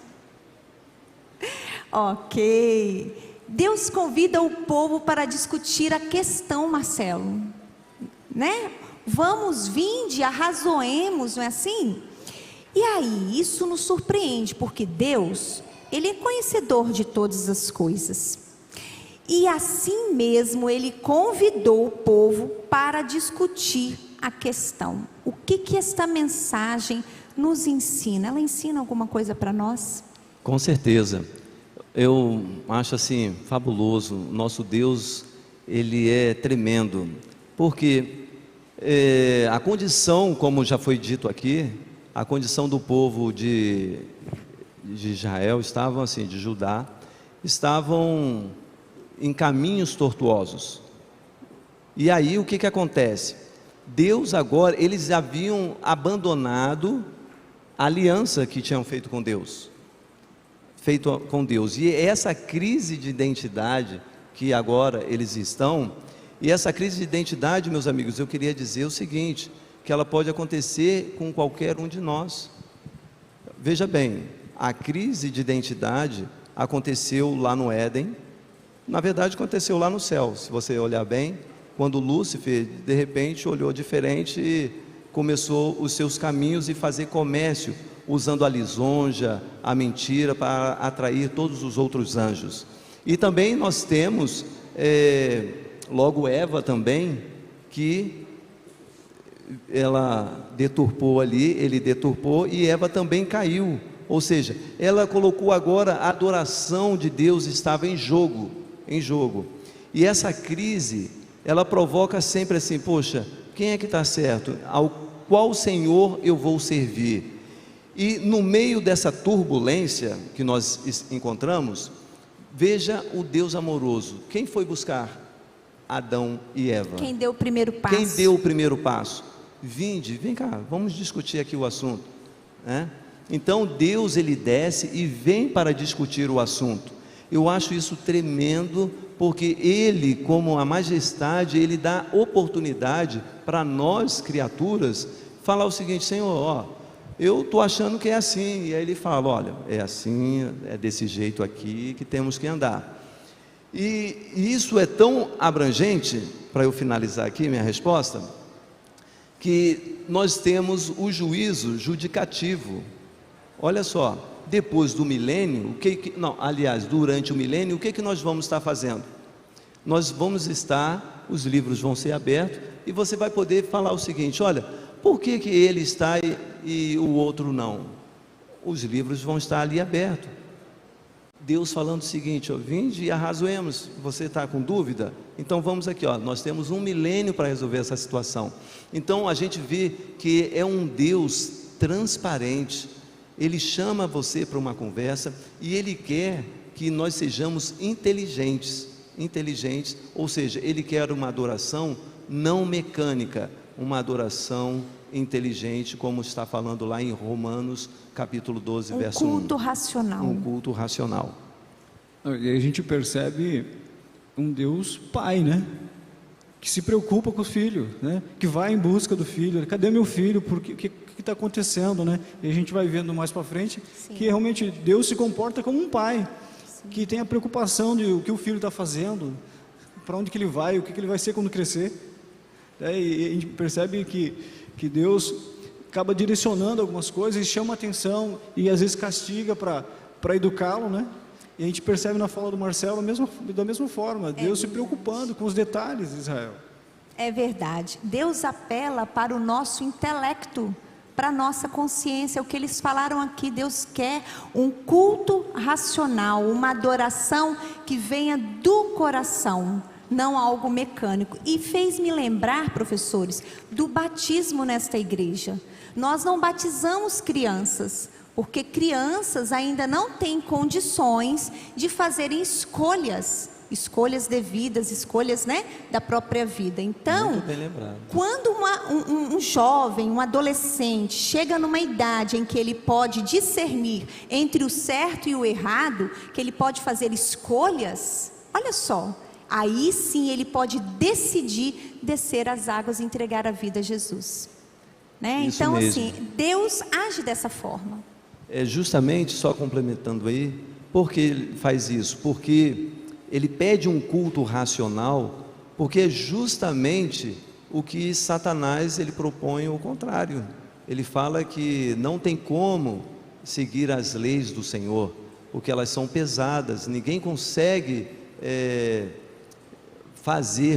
Ok. Deus convida o povo para discutir a questão, Marcelo, né? Vamos, vinde, arrazoemos, não é assim? E aí, isso nos surpreende, porque Deus, Ele é conhecedor de todas as coisas. E assim mesmo, Ele convidou o povo para discutir a questão. O que esta mensagem nos ensina? Ela ensina alguma coisa para nós? Com certeza. Eu acho assim, fabuloso. Nosso Deus, Ele é tremendo. Porque a condição, como já foi dito aqui, a condição do povo de Israel, estavam assim, de Judá, estavam em caminhos tortuosos. E aí o que acontece? Deus agora, eles haviam abandonado a aliança que tinham feito com Deus. E essa crise de identidade que agora eles estão, e essa crise de identidade, meus amigos, eu queria dizer o seguinte, que ela pode acontecer com qualquer um de nós. Veja bem, a crise de identidade aconteceu lá no Éden, na verdade aconteceu lá no céu, se você olhar bem, quando Lúcifer de repente olhou diferente e começou os seus caminhos e fazer comércio, usando a lisonja, a mentira para atrair todos os outros anjos. E também nós temos logo Eva também, que ela deturpou ali, ele deturpou e Eva também caiu, ou seja, ela colocou agora a adoração de Deus estava em jogo, e essa crise, ela provoca sempre assim, poxa, quem é que está certo? Ao qual Senhor eu vou servir? E no meio dessa turbulência que nós encontramos, veja o Deus amoroso. Quem foi buscar Adão e Eva? Quem deu o primeiro passo? Quem deu o primeiro passo? Vinde, vem cá, vamos discutir aqui o assunto, né? Então Deus, Ele desce e vem para discutir o assunto. Eu acho isso tremendo, porque Ele, como a majestade, Ele dá oportunidade para nós, criaturas, falar o seguinte: Senhor, ó, eu estou achando que é assim. E aí Ele fala: olha, é assim, é desse jeito aqui que temos que andar. E isso é tão abrangente, para eu finalizar aqui minha resposta, que nós temos o juízo judicativo. Olha só, depois do milênio, durante o milênio, o que nós vamos estar fazendo? Nós vamos estar, os livros vão ser abertos, e você vai poder falar o seguinte: olha, por que ele está e o outro não? Os livros vão estar ali abertos. Deus falando o seguinte: ó, vinde e arrazoemos. Você está com dúvida? Então vamos aqui, ó, nós temos 1 milênio para resolver essa situação. Então a gente vê que é um Deus transparente. Ele chama você para uma conversa e Ele quer que nós sejamos inteligentes, ou seja, Ele quer uma adoração não mecânica, uma adoração inteligente, como está falando lá em Romanos capítulo 12, verso 1. Um culto racional. Um culto racional. E a gente percebe um Deus Pai, né? Que se preocupa com o filho, né? Que vai em busca do filho. Cadê meu filho? O que está acontecendo, né? E a gente vai vendo mais para frente, sim, que realmente Deus se comporta como um pai, sim, que tem a preocupação de o que o filho está fazendo, para onde que ele vai, o que ele vai ser quando crescer. E a gente percebe que Deus acaba direcionando algumas coisas e chama atenção e às vezes castiga para educá-lo, né? E a gente percebe na fala do Marcelo da mesma forma, Deus se preocupando com os detalhes de Israel. É verdade, Deus apela para o nosso intelecto, para a nossa consciência, o que eles falaram aqui. Deus quer um culto racional, uma adoração que venha do coração, não algo mecânico. E fez-me lembrar, professores, do batismo nesta igreja. Nós não batizamos crianças, porque crianças ainda não têm condições de fazerem escolhas devidas, escolhas, né, da própria vida. Então, Muito bem lembrado. quando um jovem, um adolescente chega numa idade em que ele pode discernir entre o certo e o errado, que ele pode fazer escolhas, olha só, aí sim ele pode decidir descer as águas e entregar a vida a Jesus, né? Isso Então, mesmo. assim, Deus age dessa forma. É justamente, só complementando aí, por que ele faz isso? Porque ele pede um culto racional, porque é justamente o que Satanás ele propõe o contrário. Ele fala que não tem como seguir as leis do Senhor, porque elas são pesadas, ninguém consegue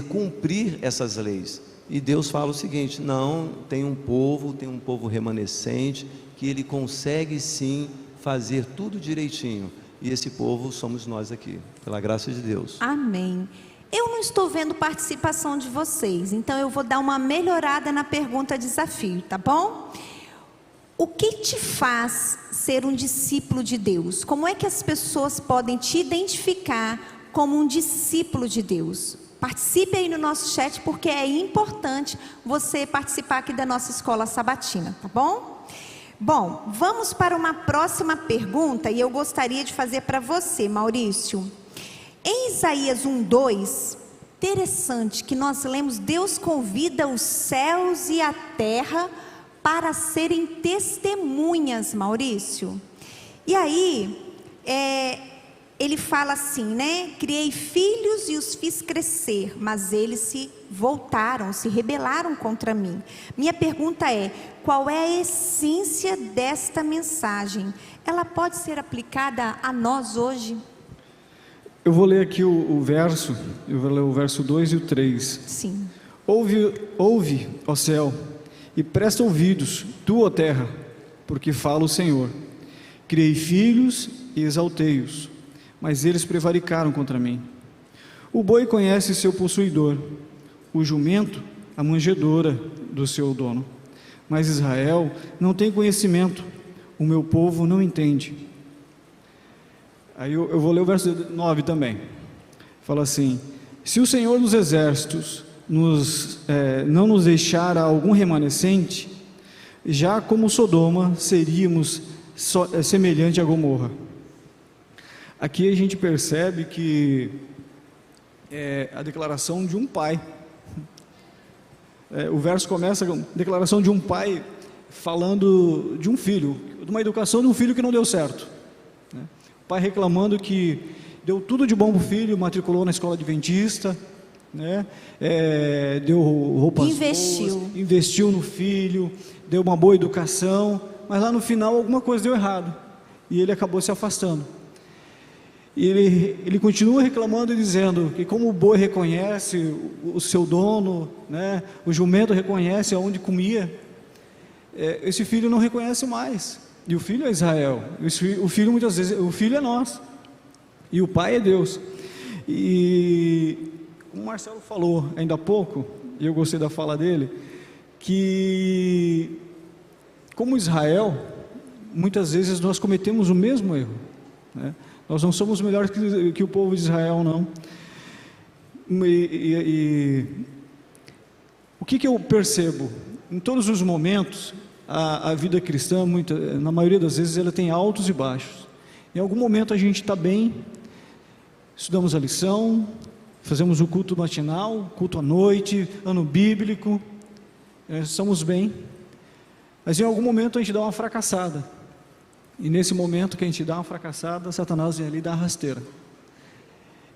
cumprir essas leis. E Deus fala o seguinte: não, tem um povo remanescente, que ele consegue sim fazer tudo direitinho. E esse povo somos nós aqui, pela graça de Deus. Amém. Eu não estou vendo participação de vocês, então eu vou dar uma melhorada na pergunta desafio, tá bom? O que te faz ser um discípulo de Deus? Como é que as pessoas podem te identificar como um discípulo de Deus? Participe aí no nosso chat, porque é importante você participar aqui da nossa escola sabatina, tá bom? Bom, vamos para uma próxima pergunta, e eu gostaria de fazer para você, Maurício. Em Isaías 1:2, interessante que nós lemos: Deus convida os céus e a terra para serem testemunhas, Maurício. E aí, ele fala assim, né? Criei filhos e os fiz crescer, mas eles se voltaram, se rebelaram contra mim. Minha pergunta é: qual é a essência desta mensagem? Ela pode ser aplicada a nós hoje? Eu vou ler aqui o verso, eu vou ler o verso 2 e o 3. Sim. Ouve, ó céu, e presta ouvidos, tu, ó terra, porque fala o Senhor. Criei filhos e exaltei-os, mas eles prevaricaram contra mim. O boi conhece seu possuidor, o jumento a manjedoura do seu dono. Mas Israel não tem conhecimento, o meu povo não entende. Aí eu vou ler o verso 9 também. Fala assim: se o Senhor dos exércitos não nos deixar algum remanescente, já como Sodoma seríamos semelhante a Gomorra. Aqui a gente percebe que é a declaração de um pai. O verso começa com a declaração de um pai falando de um filho, de uma educação de um filho que não deu certo, né? O pai reclamando que deu tudo de bom para o filho, matriculou na escola adventista, né? Deu roupas boas, investiu no filho, deu uma boa educação, mas lá no final alguma coisa deu errado e ele acabou se afastando. E ele continua reclamando e dizendo que como o boi reconhece o seu dono, né, o jumento reconhece aonde comia, esse filho não reconhece mais. E o filho é Israel, o filho muitas vezes, o filho é nós, e o pai é Deus. E como o Marcelo falou ainda há pouco, e eu gostei da fala dele, que como Israel, muitas vezes nós cometemos o mesmo erro, né? Nós não somos melhores que o povo de Israel, não. O que eu percebo? Em todos os momentos, a vida cristã, na maioria das vezes, ela tem altos e baixos. Em algum momento a gente está bem, estudamos a lição, fazemos o culto matinal, culto à noite, ano bíblico, estamos bem. Mas em algum momento a gente dá uma fracassada. E nesse momento que a gente dá uma fracassada, Satanás vem ali e dá a rasteira.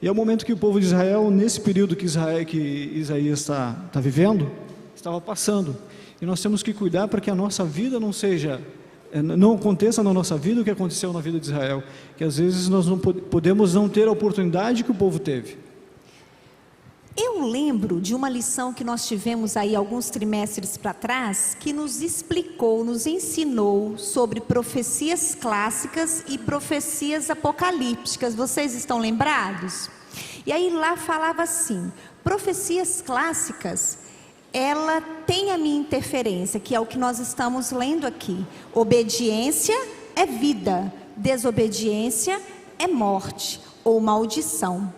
E é o momento que o povo de Israel, nesse período que Isaías está vivendo, estava passando. E nós temos que cuidar para que a nossa vida não aconteça na nossa vida o que aconteceu na vida de Israel. Que às vezes nós não podemos não ter a oportunidade que o povo teve. Eu lembro de uma lição que nós tivemos aí alguns trimestres para trás, que nos explicou, nos ensinou sobre profecias clássicas e profecias apocalípticas. Vocês estão lembrados? E aí lá falava assim: profecias clássicas, ela tem a minha interferência, que é o que nós estamos lendo aqui. Obediência é vida, desobediência é morte ou maldição.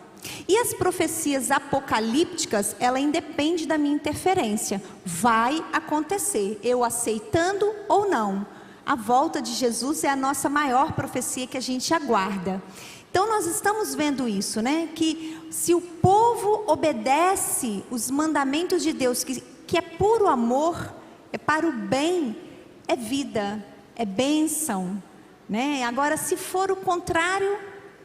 E as profecias apocalípticas, ela independe da minha interferência. Vai acontecer, eu aceitando ou não. A volta de Jesus é a nossa maior profecia que a gente aguarda. Então nós estamos vendo isso, né? Que se o povo obedece os mandamentos de Deus, que é puro amor, é para o bem, é vida, é bênção, né? Agora, se for o contrário,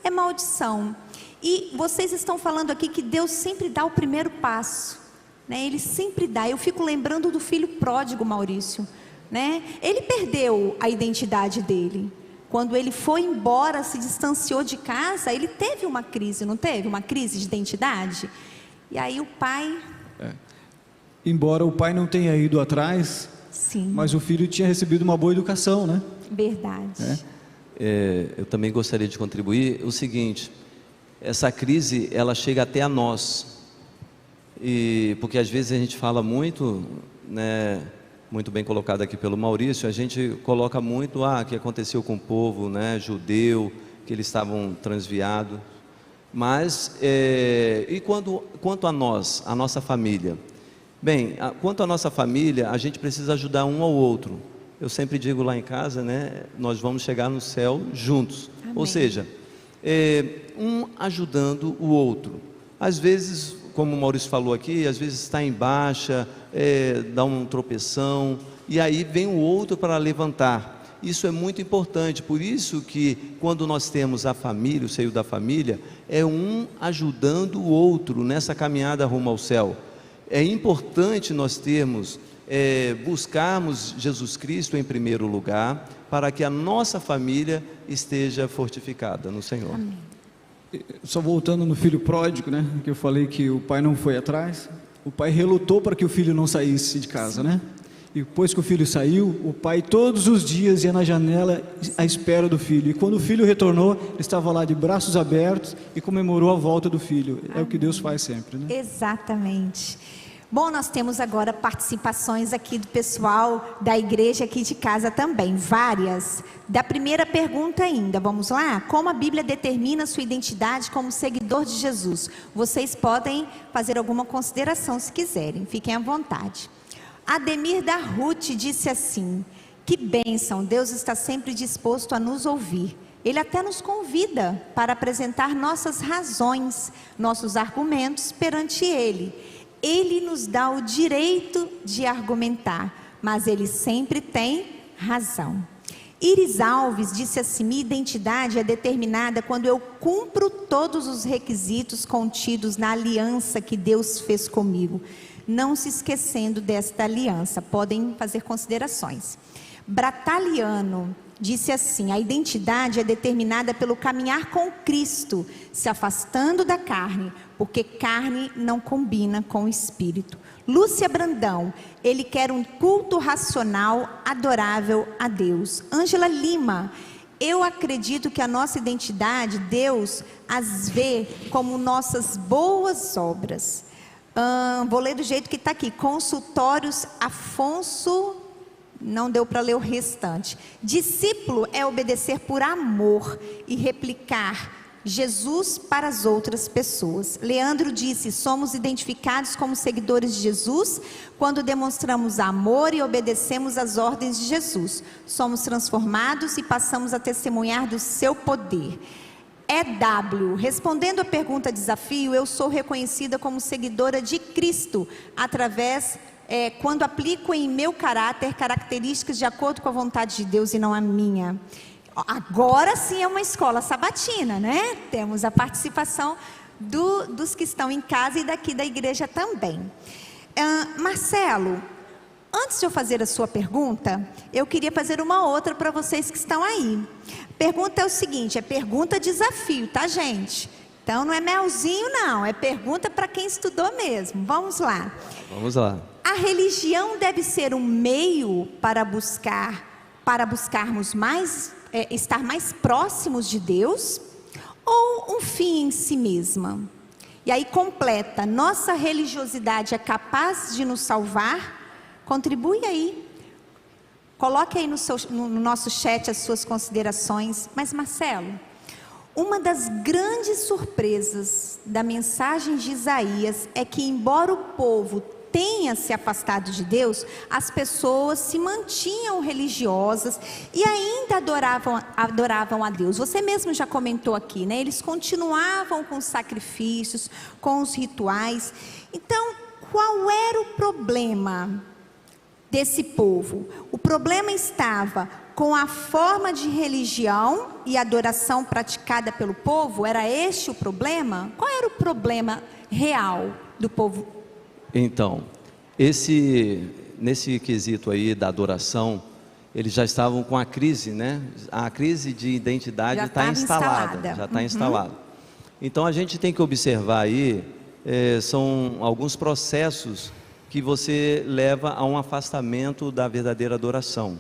é maldição. E vocês estão falando aqui que Deus sempre dá o primeiro passo, né? Ele sempre dá. Eu fico lembrando do filho pródigo, Maurício, né? Ele perdeu a identidade dele. Quando ele foi embora, se distanciou de casa, ele teve uma crise, não teve? Uma crise de identidade. E aí o pai... Embora o pai não tenha ido atrás, Sim. mas o filho tinha recebido uma boa educação, né? Verdade. Eu também gostaria de contribuir o seguinte: essa crise, ela chega até a nós, e porque às vezes a gente fala muito, né, muito bem colocado aqui pelo Maurício, a gente coloca muito que aconteceu com o povo, né, judeu, que eles estavam transviados, mas e quanto a nós, a nossa família? Bem, quanto à nossa família, a gente precisa ajudar um ao outro. Eu sempre digo lá em casa, né, nós vamos chegar no céu juntos. Amém. Ou seja, um ajudando o outro. Às vezes, como o Maurício falou aqui, às vezes está em baixa, dá um tropeção, e aí vem o outro para levantar. Isso é muito importante, por isso que quando nós temos a família, o seio da família, é um ajudando o outro nessa caminhada rumo ao céu. É importante nós termos, buscarmos Jesus Cristo em primeiro lugar, para que a nossa família esteja fortificada no Senhor. Amém. Só voltando no filho pródigo, né? Que eu falei que o pai não foi atrás. O pai relutou para que o filho não saísse de casa, né? E depois que o filho saiu, o pai todos os dias ia na janela à espera do filho. E quando o filho retornou, ele estava lá de braços abertos e comemorou a volta do filho. É o que Deus faz sempre, né? Exatamente. Bom, nós temos agora participações aqui do pessoal da igreja aqui de casa também, várias. Da primeira pergunta ainda, vamos lá? Como a Bíblia determina sua identidade como seguidor de Jesus? Vocês podem fazer alguma consideração se quiserem, fiquem à vontade. Ademir da Ruth disse assim: que bênção, Deus está sempre disposto a nos ouvir. Ele até nos convida para apresentar nossas razões, nossos argumentos perante Ele. Ele nos dá o direito de argumentar, mas Ele sempre tem razão. Iris Alves disse assim: minha identidade é determinada quando eu cumpro todos os requisitos contidos na aliança que Deus fez comigo, não se esquecendo desta aliança. Podem fazer considerações. Brataliano disse assim: a identidade é determinada pelo caminhar com Cristo, se afastando da carne, porque carne não combina com o espírito. Lúcia Brandão: ele quer um culto racional, adorável a Deus. Ângela Lima: eu acredito que a nossa identidade, Deus as vê como nossas boas obras. Vou ler do jeito que está aqui. Consultórios Afonso, não deu para ler o restante. Discípulo é obedecer por amor e replicar Jesus para as outras pessoas. Leandro disse: somos identificados como seguidores de Jesus quando demonstramos amor e obedecemos às ordens de Jesus. Somos transformados e passamos a testemunhar do seu poder. EW, respondendo a pergunta desafio, eu sou reconhecida como seguidora de Cristo através, quando aplico em meu caráter características de acordo com a vontade de Deus e não a minha. Agora sim é uma escola sabatina, né? Temos a participação dos que estão em casa e daqui da igreja também. Marcelo, antes de eu fazer a sua pergunta, eu queria fazer uma outra para vocês que estão aí. Pergunta é o seguinte, é pergunta desafio, tá, gente? Então não é melzinho não, é pergunta para quem estudou mesmo. Vamos lá. Vamos lá. A religião deve ser um meio para buscarmos estar mais próximos de Deus, ou um fim em si mesma? E aí completa: nossa religiosidade é capaz de nos salvar? Contribui aí. Coloque aí no nosso chat as suas considerações. Mas Marcelo, uma das grandes surpresas da mensagem de Isaías é que, embora o povo tenha se afastado de Deus, as pessoas se mantinham religiosas e ainda adoravam a Deus. Você mesmo já comentou aqui, né? Eles continuavam com os sacrifícios, com os rituais. Então, qual era o problema desse povo? O problema estava com a forma de religião e adoração praticada pelo povo? Era este o problema? Qual era o problema real do povo? Então, nesse quesito aí da adoração, eles já estavam com a crise, né? A crise de identidade está instalada. Já está instalada. Então a gente tem que observar aí, são alguns processos que você leva a um afastamento da verdadeira adoração.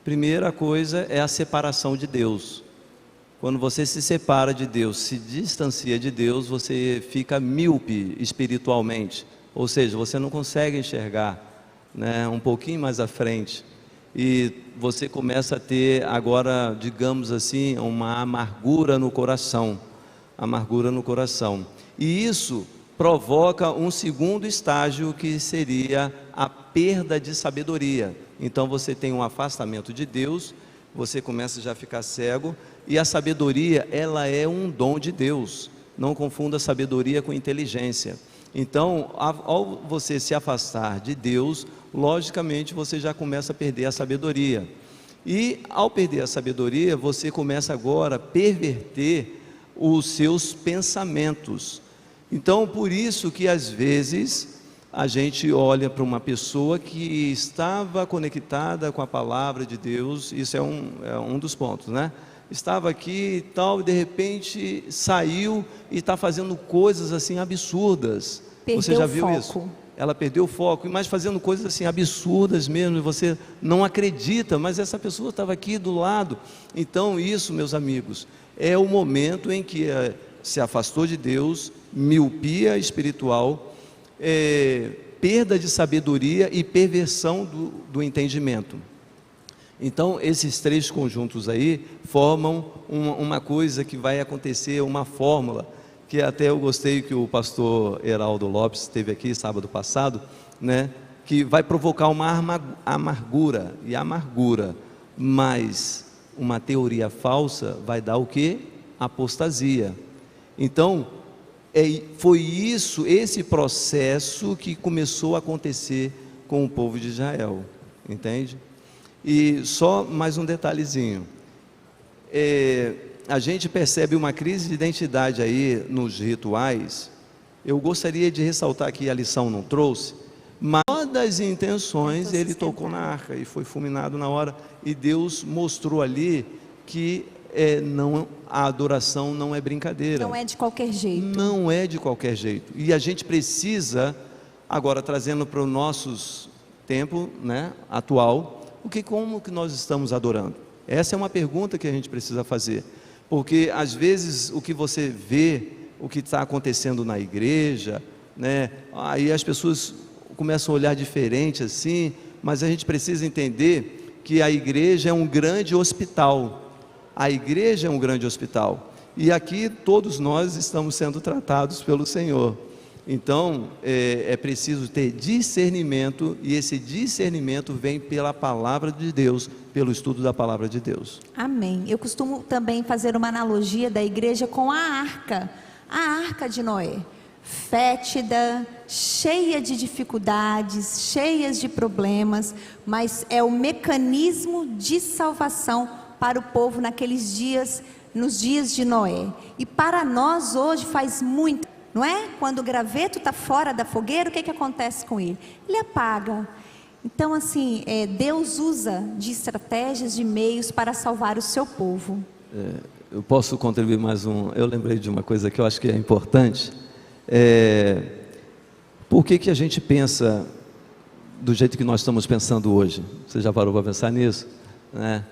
Primeira coisa é a separação de Deus. Quando você se separa de Deus, se distancia de Deus, você fica míope espiritualmente. Ou seja, você não consegue enxergar, né, um pouquinho mais à frente. E você começa a ter agora, digamos assim, uma amargura no coração. Amargura no coração. E isso provoca um segundo estágio, que seria a perda de sabedoria. Então você tem um afastamento de Deus, você começa já a ficar cego, e a sabedoria, ela é um dom de Deus. Não confunda sabedoria com inteligência. Então, ao você se afastar de Deus, logicamente você já começa a perder a sabedoria. E ao perder a sabedoria, você começa agora a perverter os seus pensamentos. Então, por isso que às vezes a gente olha para uma pessoa que estava conectada com a palavra de Deus, isso é um dos pontos, né? Estava aqui e tal, e de repente saiu e está fazendo coisas assim absurdas. Você já viu isso? Ela perdeu o foco, mas fazendo coisas assim absurdas mesmo, e você não acredita, mas essa pessoa estava aqui do lado. Então isso, meus amigos, é o momento em que se afastou de Deus, miopia espiritual, perda de sabedoria e perversão do entendimento. Então esses três conjuntos aí formam uma coisa que vai acontecer, uma fórmula, que até eu gostei que o pastor Heraldo Lopes esteve aqui sábado passado, né, que vai provocar uma amargura, e amargura mais uma teoria falsa vai dar o quê? Apostasia. Então foi esse processo que começou a acontecer com o povo de Israel, entende? E só mais um detalhezinho, a gente percebe uma crise de identidade aí nos rituais. Eu gostaria de ressaltar que a lição não trouxe, mas uma das intenções, ele tocou na arca e foi fulminado na hora, e Deus mostrou ali que a adoração não é brincadeira. Não é de qualquer jeito. Não é de qualquer jeito. E a gente precisa, agora trazendo para o nosso tempo, né, atual, como que nós estamos adorando? Essa é uma pergunta que a gente precisa fazer. Porque às vezes o que você vê, o que está acontecendo na igreja, né, aí as pessoas começam a olhar diferente assim, mas a gente precisa entender que a igreja é um grande hospital. A igreja é um grande hospital. E aqui todos nós estamos sendo tratados pelo Senhor. Então é preciso ter discernimento, e esse discernimento vem pela palavra de Deus, pelo estudo da palavra de Deus. Amém. Eu costumo também fazer uma analogia da igreja com a arca de Noé, fétida, cheia de dificuldades, cheias de problemas, mas é o mecanismo de salvação para o povo naqueles dias, nos dias de Noé. E para nós hoje faz muito, não é? Quando o graveto está fora da fogueira, o que acontece com ele? Ele apaga. Então assim, Deus usa de estratégias, de meios para salvar o seu povo. Eu posso contribuir mais eu lembrei de uma coisa que eu acho que é importante. Por que a gente pensa do jeito que nós estamos pensando hoje? Você já parou para pensar nisso? Né?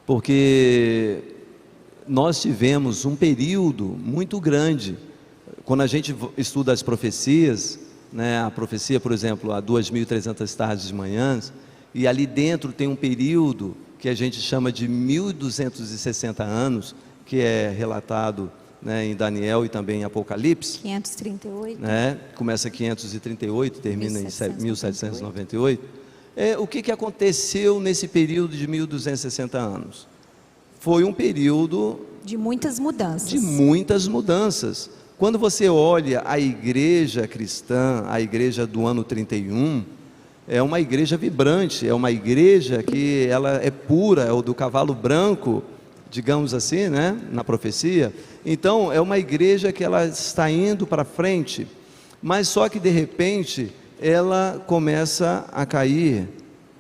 Porque nós tivemos um período muito grande. Quando a gente estuda as profecias, né, a profecia, por exemplo, há 2.300 tardes de manhãs, e ali dentro tem um período que a gente chama de 1260 anos, que é relatado, né, em Daniel e também em Apocalipse. 538. Né? Começa em 538, termina em 1798. O que aconteceu nesse período de 1260 anos? Foi um período de muitas mudanças. Quando você olha a igreja cristã, a igreja do ano 31, é uma igreja vibrante, é uma igreja que ela é pura, é o do cavalo branco, digamos assim, né, na profecia. Então, é uma igreja que ela está indo para frente, mas só que de repente ela começa a cair,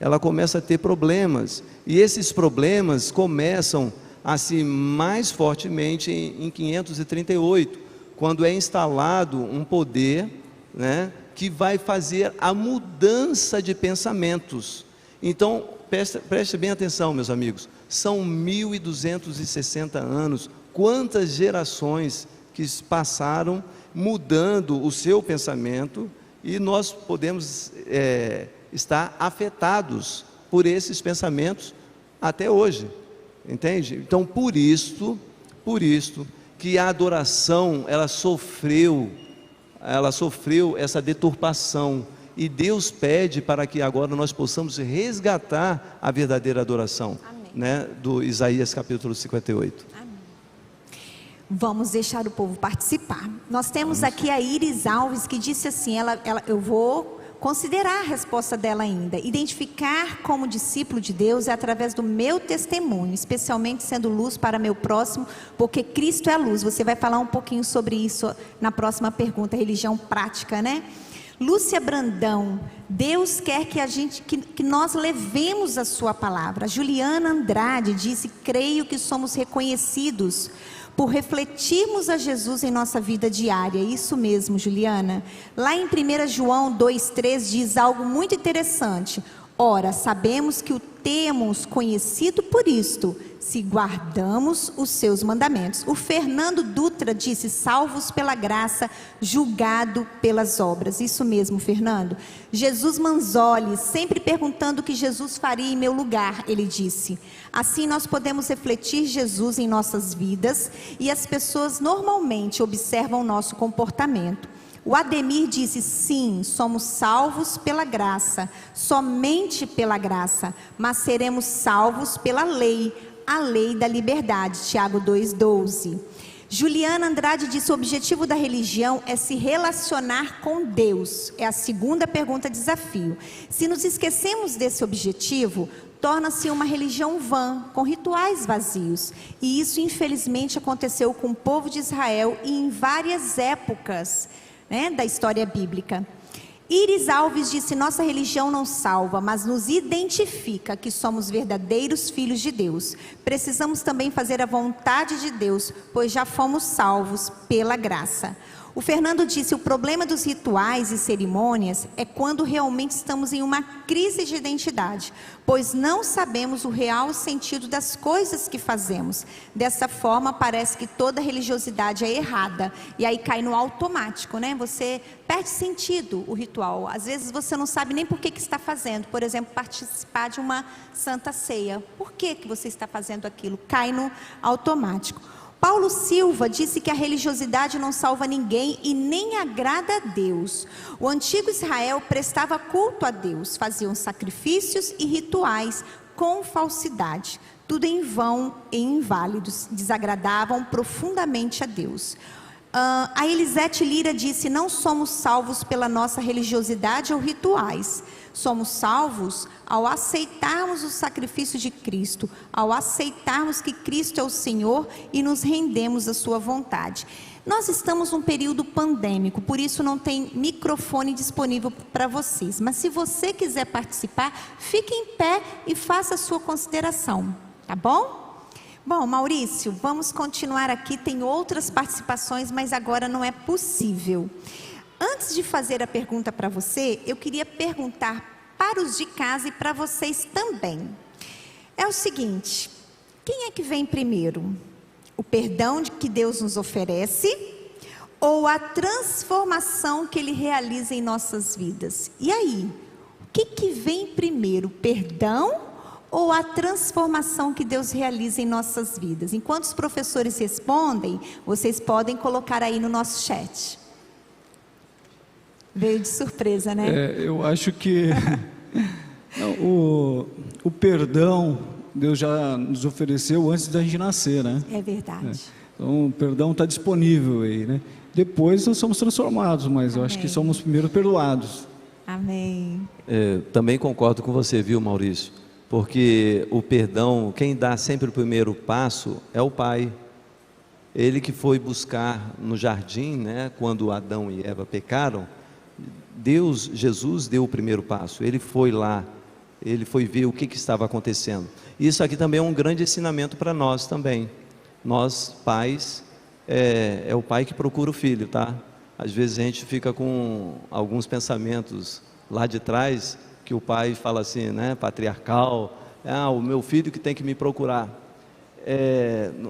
ela começa a ter problemas, e esses problemas começam assim mais fortemente em 538, quando é instalado um poder, né, que vai fazer a mudança de pensamentos. Então, preste bem atenção, meus amigos, são 1260 anos, quantas gerações que passaram mudando o seu pensamento, e nós podemos estar afetados por esses pensamentos até hoje, entende? Então, por isto que a adoração, ela sofreu essa deturpação, e Deus pede para que agora nós possamos resgatar a verdadeira adoração, né, do Isaías capítulo 58. Amém. Vamos deixar o povo participar. Nós temos aqui a Iris Alves, que disse assim, eu vou considerar a resposta dela ainda. Identificar como discípulo de Deus é através do meu testemunho, especialmente sendo luz para meu próximo, porque Cristo é a luz. Você vai falar um pouquinho sobre isso na próxima pergunta, religião prática, né? Lúcia Brandão, Deus quer que nós levemos a sua palavra. Juliana Andrade disse, creio que somos reconhecidos por refletirmos a Jesus em nossa vida diária. Isso mesmo, Juliana. Lá em 1 João 2,3 diz algo muito interessante. Ora, sabemos que o temos conhecido por isto, se guardamos os seus mandamentos. O Fernando Dutra disse, salvos pela graça, julgado pelas obras. Isso mesmo, Fernando. Jesus Manzoli, sempre perguntando o que Jesus faria em meu lugar, ele disse. Assim nós podemos refletir Jesus em nossas vidas, e as pessoas normalmente observam o nosso comportamento. O Ademir disse, sim, somos salvos pela graça, somente pela graça, mas seremos salvos pela lei, a lei da liberdade, Tiago 2,12. Juliana Andrade disse, o objetivo da religião é se relacionar com Deus. É a segunda pergunta desafio. Se nos esquecemos desse objetivo, torna-se uma religião vã, com rituais vazios. E isso infelizmente aconteceu com o povo de Israel e em várias épocas, né, da história bíblica. Iris Alves disse, nossa religião não salva, mas nos identifica que somos verdadeiros filhos de Deus. Precisamos também fazer a vontade de Deus, pois já fomos salvos pela graça. O Fernando disse, o problema dos rituais e cerimônias é quando realmente estamos em uma crise de identidade, pois não sabemos o real sentido das coisas que fazemos. Dessa forma, parece que toda religiosidade é errada, e aí cai no automático, né? Você perde sentido o ritual. Às vezes você não sabe nem por que está fazendo. Por exemplo, participar de uma santa ceia. Por que você está fazendo aquilo? Cai no automático. Paulo Silva disse que a religiosidade não salva ninguém e nem agrada a Deus. O antigo Israel prestava culto a Deus, faziam sacrifícios e rituais com falsidade, tudo em vão e inválidos, desagradavam profundamente a Deus. A Elisete Lira disse, não somos salvos pela nossa religiosidade ou rituais, somos salvos ao aceitarmos o sacrifício de Cristo, ao aceitarmos que Cristo é o Senhor e nos rendemos à sua vontade. Nós estamos num período pandêmico, por isso não tem microfone disponível para vocês, mas se você quiser participar, fique em pé e faça a sua consideração, tá bom? Bom, Maurício, vamos continuar aqui, tem outras participações, mas agora não é possível. Antes de fazer a pergunta para você, eu queria perguntar para os de casa e para vocês também. É o seguinte, quem é que vem primeiro? O perdão que Deus nos oferece ou a transformação que Ele realiza em nossas vidas? E aí, que vem primeiro, perdão ou a transformação que Deus realiza em nossas vidas? Enquanto os professores respondem, vocês podem colocar aí no nosso chat. Veio de surpresa, né? Eu acho que não, o perdão Deus já nos ofereceu antes da gente nascer, né? É verdade. Então o perdão está disponível aí, né? Depois nós somos transformados, mas eu acho que somos primeiro perdoados. Amém. Também concordo com você, viu, Maurício? Porque o perdão, quem dá sempre o primeiro passo é o Pai. Ele que foi buscar no jardim, né, quando Adão e Eva pecaram, Jesus deu o primeiro passo. Ele foi lá, ele foi ver o que estava acontecendo. Isso aqui também é um grande ensinamento para nós também. Nós, pais, é o pai que procura o filho, tá? Às vezes a gente fica com alguns pensamentos lá de trás, que o pai fala assim, né, patriarcal, o meu filho que tem que me procurar.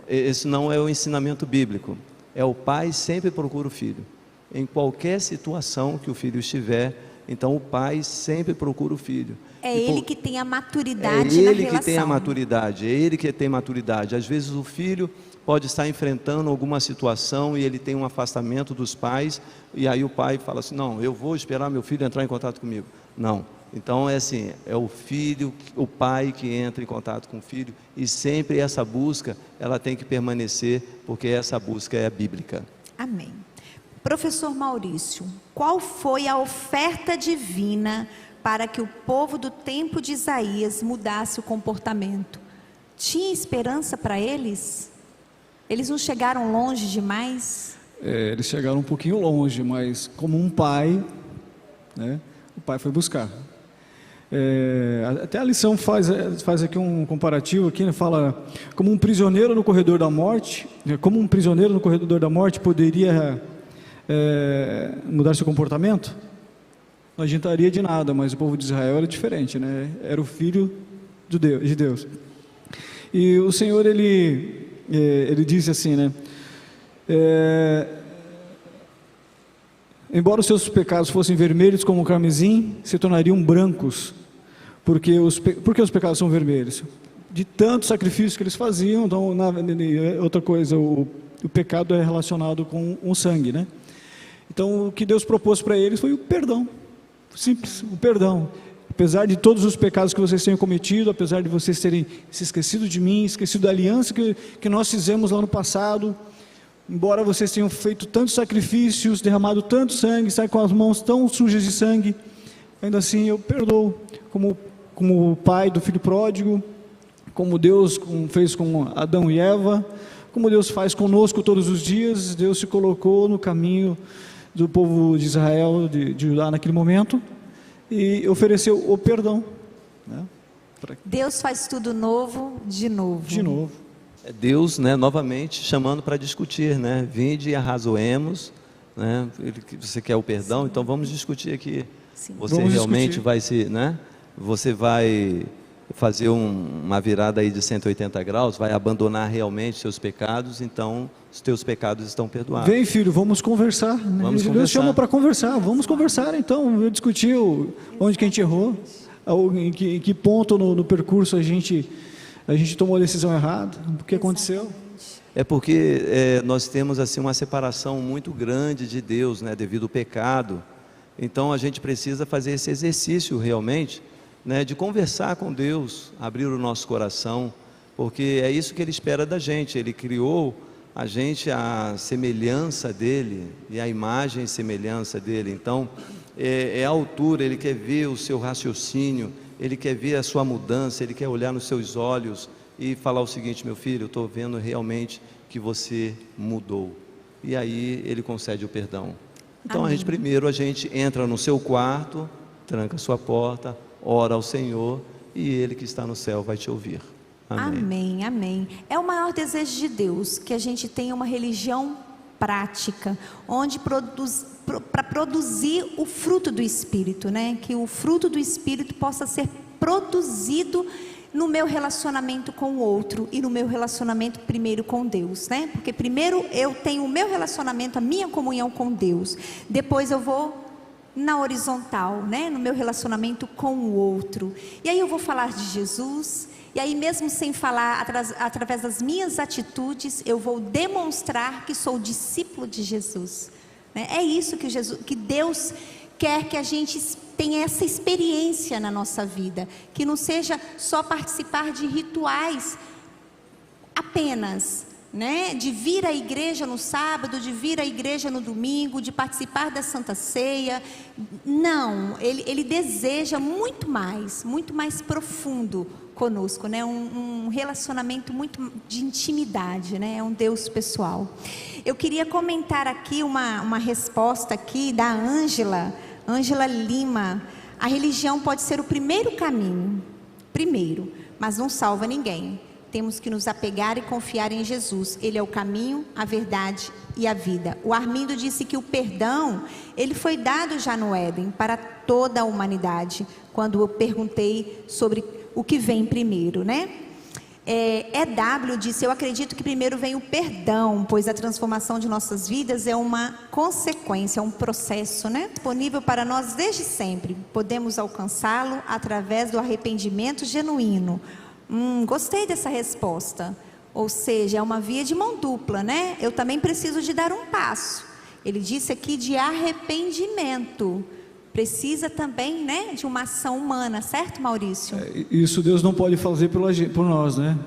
Esse não é o ensinamento bíblico. É o pai sempre procura o filho. Em qualquer situação que o filho estiver, então o pai sempre procura o filho. É ele que tem a maturidade na relação. É ele que tem a maturidade, é ele que tem maturidade. Às vezes o filho pode estar enfrentando alguma situação e ele tem um afastamento dos pais, e aí o pai fala assim, não, eu vou esperar meu filho entrar em contato comigo. Não, então é assim, é o filho, o pai que entra em contato com o filho, e sempre essa busca, ela tem que permanecer, porque essa busca é bíblica. Amém. Professor Maurício, qual foi a oferta divina para que o povo do tempo de Isaías mudasse o comportamento? Tinha esperança para eles? Eles não chegaram longe demais? Eles chegaram um pouquinho longe, mas como um pai, né, o pai foi buscar. Até a lição faz aqui um comparativo, aqui, né, fala como um prisioneiro no corredor da morte, poderia mudar seu comportamento? Não adiantaria de nada, mas o povo de Israel era diferente, né? Era o filho de Deus. E o Senhor, ele disse assim, né? Embora os seus pecados fossem vermelhos como o carmesim, se tornariam brancos. Por que os pecados são vermelhos? De tanto sacrifício que eles faziam. Então, outra coisa, o pecado é relacionado com o sangue, né? Então, o que Deus propôs para eles foi o perdão. Simples, o perdão. Apesar de todos os pecados que vocês tenham cometido, apesar de vocês terem se esquecido de mim, esquecido da aliança que nós fizemos lá no passado, embora vocês tenham feito tantos sacrifícios, derramado tanto sangue, saem com as mãos tão sujas de sangue, ainda assim eu perdoo, como o pai do filho pródigo, como Deus fez com Adão e Eva, como Deus faz conosco todos os dias. Deus se colocou no caminho do povo de Israel, de Judá naquele momento, e ofereceu o perdão, né? Deus faz tudo novo, de novo. De novo. É Deus, né, novamente chamando para discutir, né? Vinde e arrazoemos, né? Você quer o perdão, então vamos discutir aqui. Sim. Você Vamos realmente discutir. vai se, né? Você vai fazer uma virada aí de 180 graus, vai abandonar realmente seus pecados, então os teus pecados estão perdoados. Vem, filho, vamos conversar, né? Vamos Deus conversar. chama para conversar, vamos conversar então, discutir onde que a gente errou, em que ponto no percurso a gente tomou a decisão errada, o que aconteceu. É porque nós temos assim uma separação muito grande de Deus, né, devido ao pecado. Então a gente precisa fazer esse exercício realmente, né, de conversar com Deus, abrir o nosso coração, porque é isso que Ele espera da gente. Ele criou a gente à semelhança dEle e à imagem e semelhança dEle. Então é a altura, Ele quer ver o seu raciocínio, Ele quer ver a sua mudança, Ele quer olhar nos seus olhos e falar o seguinte: meu filho, eu estou vendo realmente que você mudou. E aí Ele concede o perdão. Então Amém. primeiro a gente entra no seu quarto, tranca a sua porta, ora ao Senhor, e Ele que está no céu vai te ouvir. Amém. Amém, amém. É o maior desejo de Deus, que a gente tenha uma religião prática, onde para produzir o fruto do Espírito, né? Que o fruto do Espírito possa ser produzido no meu relacionamento com o outro e no meu relacionamento primeiro com Deus, né? Porque primeiro eu tenho o meu relacionamento, a minha comunhão com Deus, depois eu vou na horizontal, né? No meu relacionamento com o outro. E aí eu vou falar de Jesus, e aí mesmo sem falar, através das minhas atitudes, eu vou demonstrar que sou discípulo de Jesus, né? É isso que Deus quer que a gente tenha essa experiência na nossa vida, que não seja só participar de rituais apenas, né? De vir à igreja no sábado, de vir à igreja no domingo, de participar da Santa Ceia. Não, ele deseja muito mais profundo conosco, né? Um relacionamento muito de intimidade, né? É um Deus pessoal. Eu queria comentar aqui uma resposta aqui da Ângela Lima. A religião pode ser o primeiro caminho, mas não salva ninguém. Temos que nos apegar e confiar em Jesus. Ele é o caminho, a verdade e a vida. O Armindo disse que o perdão, ele foi dado já no Éden para toda a humanidade. Quando eu perguntei sobre o que vem primeiro, né? EW disse: eu acredito que primeiro vem o perdão, pois a transformação de nossas vidas é uma consequência, é um processo, né? Disponível para nós desde sempre. Podemos alcançá-lo através do arrependimento genuíno. Gostei dessa resposta. Ou seja, é uma via de mão dupla, né? Eu também preciso de dar um passo. Ele disse aqui de arrependimento. Precisa também, né, de uma ação humana, certo, Maurício? Isso Deus não pode fazer por nós, né?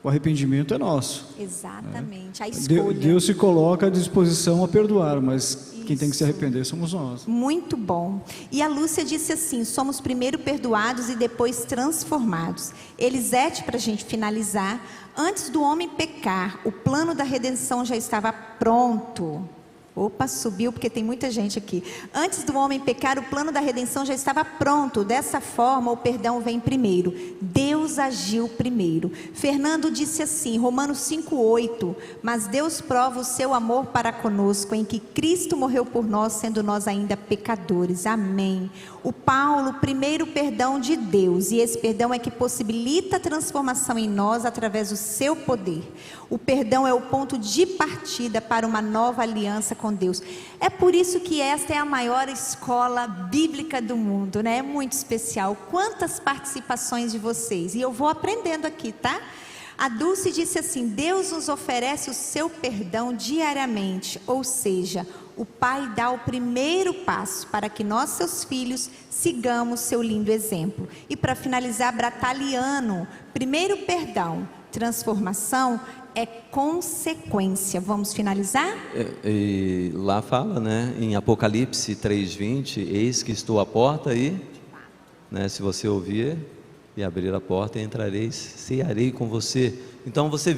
O arrependimento é nosso. Exatamente, a escolha. Deus se coloca à disposição a perdoar, mas quem tem que se arrepender somos nós. Muito bom. E a Lúcia disse assim: somos primeiro perdoados e depois transformados. Elisete, para a gente finalizar: antes do homem pecar, o plano da redenção já estava pronto. Opa, subiu porque tem muita gente aqui. Antes do homem pecar, o plano da redenção já estava pronto. Dessa forma, o perdão vem primeiro. Deus agiu primeiro. Fernando disse assim, Romanos 5:8: mas Deus prova o seu amor para conosco, em que Cristo morreu por nós, sendo nós ainda pecadores. Amém. O Paulo, primeiro perdão de Deus, e esse perdão é que possibilita a transformação em nós através do seu poder. O perdão é o ponto de partida para uma nova aliança com Deus. É por isso que esta é a maior escola bíblica do mundo, né? É muito especial. Quantas participações de vocês? E eu vou aprendendo aqui, tá? A Dulce disse assim: Deus nos oferece o seu perdão diariamente, ou seja, o Pai dá o primeiro passo para que nós, seus filhos, sigamos seu lindo exemplo. E para finalizar, Brataliano: primeiro perdão, transformação é consequência. Vamos finalizar? E lá fala, né, em Apocalipse 3:20, eis que estou à porta e, né, se você ouvir e abrir a porta, entrarei, cearei com você. Então você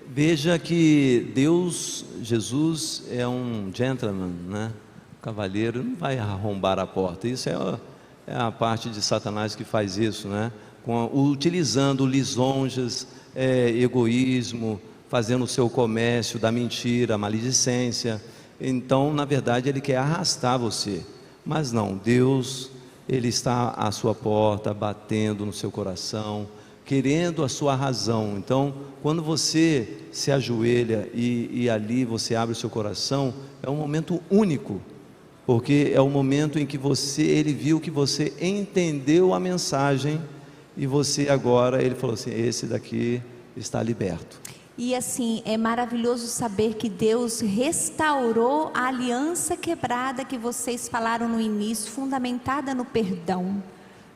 veja que Deus, Jesus é um gentleman, né? O cavalheiro não vai arrombar a porta. Isso é a parte de Satanás que faz isso, né? Utilizando lisonjas, egoísmo, fazendo o seu comércio da mentira, maledicência. Então, na verdade, ele quer arrastar você. Mas não, Deus, ele está à sua porta, batendo no seu coração, querendo a sua razão. Então, quando você se ajoelha e ali você abre o seu coração, é um momento único, porque é o momento em que ele viu que você entendeu a mensagem, e você agora, ele falou assim: esse daqui está liberto. E assim, é maravilhoso saber que Deus restaurou a aliança quebrada que vocês falaram no início, fundamentada no perdão,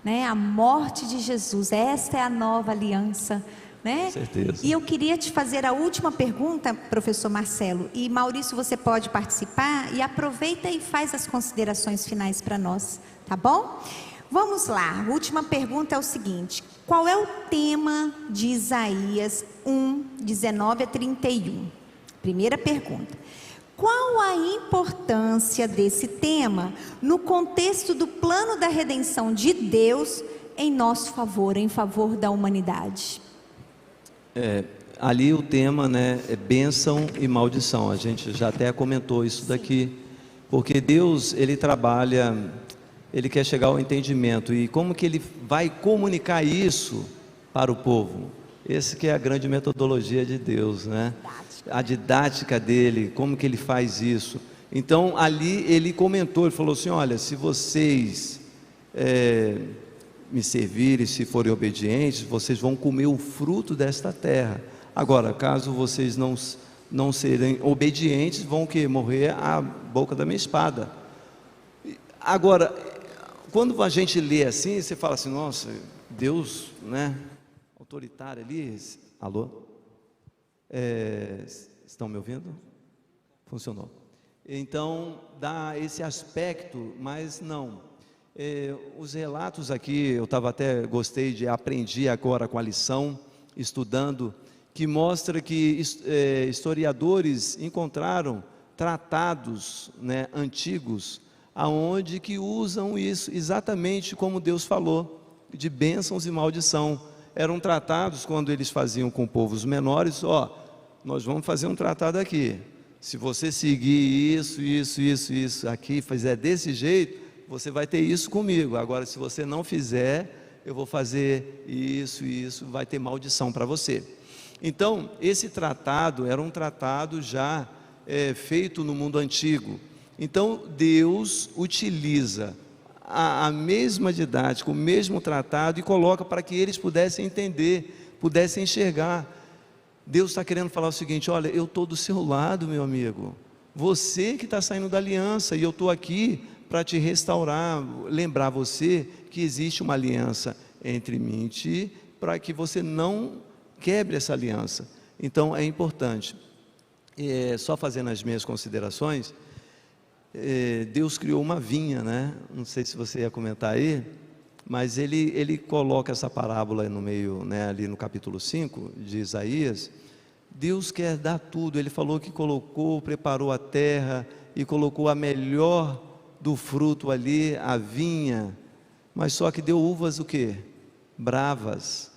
né? A morte de Jesus, esta é a nova aliança, né? Com certeza. E eu queria te fazer a última pergunta, professor Marcelo, e Maurício, você pode participar, e aproveita e faz as considerações finais para nós, tá bom? Vamos lá, a última pergunta é o seguinte: qual é o tema de Isaías 1:19-31? Primeira pergunta: qual a importância desse tema no contexto do plano da redenção de Deus em nosso favor, em favor da humanidade? Ali o tema, né, é bênção e maldição. A gente já até comentou isso daqui, porque Deus, ele trabalha, ele quer chegar ao entendimento, e como que ele vai comunicar isso para o povo? Esse que é a grande metodologia de Deus, né? A didática dele, como que ele faz isso? Então ali ele comentou, ele falou assim: olha, se vocês me servirem, se forem obedientes, vocês vão comer o fruto desta terra. Agora, caso vocês não serem obedientes, vão que morrer à boca da minha espada. Agora, quando a gente lê assim, você fala assim: nossa, Deus, né, autoritário ali. Alô? Estão me ouvindo? Funcionou. Então dá esse aspecto, mas não. Os relatos aqui, eu gostei aprendi agora com a lição, estudando, que mostra que historiadores encontraram tratados, né, antigos, aonde que usam isso exatamente como Deus falou, de bênçãos e maldição. Eram tratados quando eles faziam com povos menores: nós vamos fazer um tratado aqui, se você seguir isso aqui, fizer desse jeito, você vai ter isso comigo. Agora, se você não fizer, eu vou fazer isso, vai ter maldição para você. Então, esse tratado era um tratado já feito no mundo antigo. Então, Deus utiliza a mesma didática, o mesmo tratado, e coloca para que eles pudessem entender, pudessem enxergar. Deus está querendo falar o seguinte: olha, eu estou do seu lado, meu amigo, você que está saindo da aliança, e eu estou aqui para te restaurar, lembrar você que existe uma aliança entre mim e ti, para que você não quebre essa aliança. Então é importante, só fazendo as minhas considerações, Deus criou uma vinha, né? Não sei se você ia comentar aí, mas ele coloca essa parábola no meio, né, ali no capítulo 5 de Isaías. Deus quer dar tudo. Ele falou que preparou a terra e colocou a melhor do fruto ali, a vinha, mas só que deu uvas o quê? Bravas.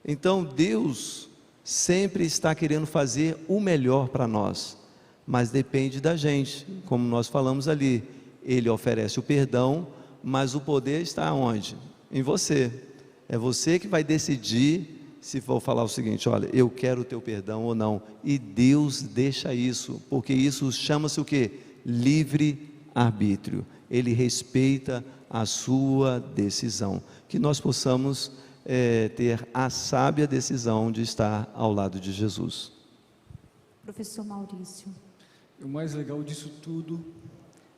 Então Deus sempre está querendo fazer o melhor para nós, mas depende da gente, como nós falamos ali. Ele oferece o perdão, mas o poder está onde? Em você. É você que vai decidir se for falar o seguinte: olha, eu quero o teu perdão ou não. E Deus deixa isso, porque isso chama-se o quê? Livre-arbítrio. Ele respeita a sua decisão. Que nós possamos ter a sábia decisão de estar ao lado de Jesus. Professor Maurício. O mais legal disso tudo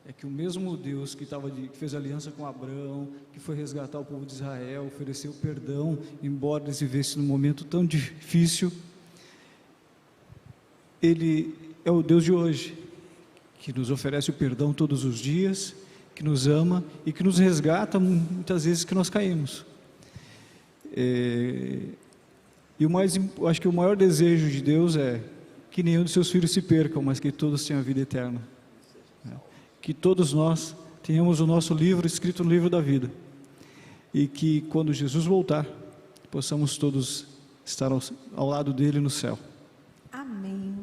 é que o mesmo Deus que fez aliança com Abraão, que foi resgatar o povo de Israel, ofereceu perdão, embora eles vivessem num momento tão difícil, Ele é o Deus de hoje, que nos oferece o perdão todos os dias, que nos ama e que nos resgata muitas vezes que nós caímos. Acho que o maior desejo de Deus é que nenhum de seus filhos se percam, mas que todos tenham a vida eterna. Que todos nós tenhamos o nosso livro escrito no livro da vida, e que quando Jesus voltar, possamos todos estar ao lado dele no céu. Amém.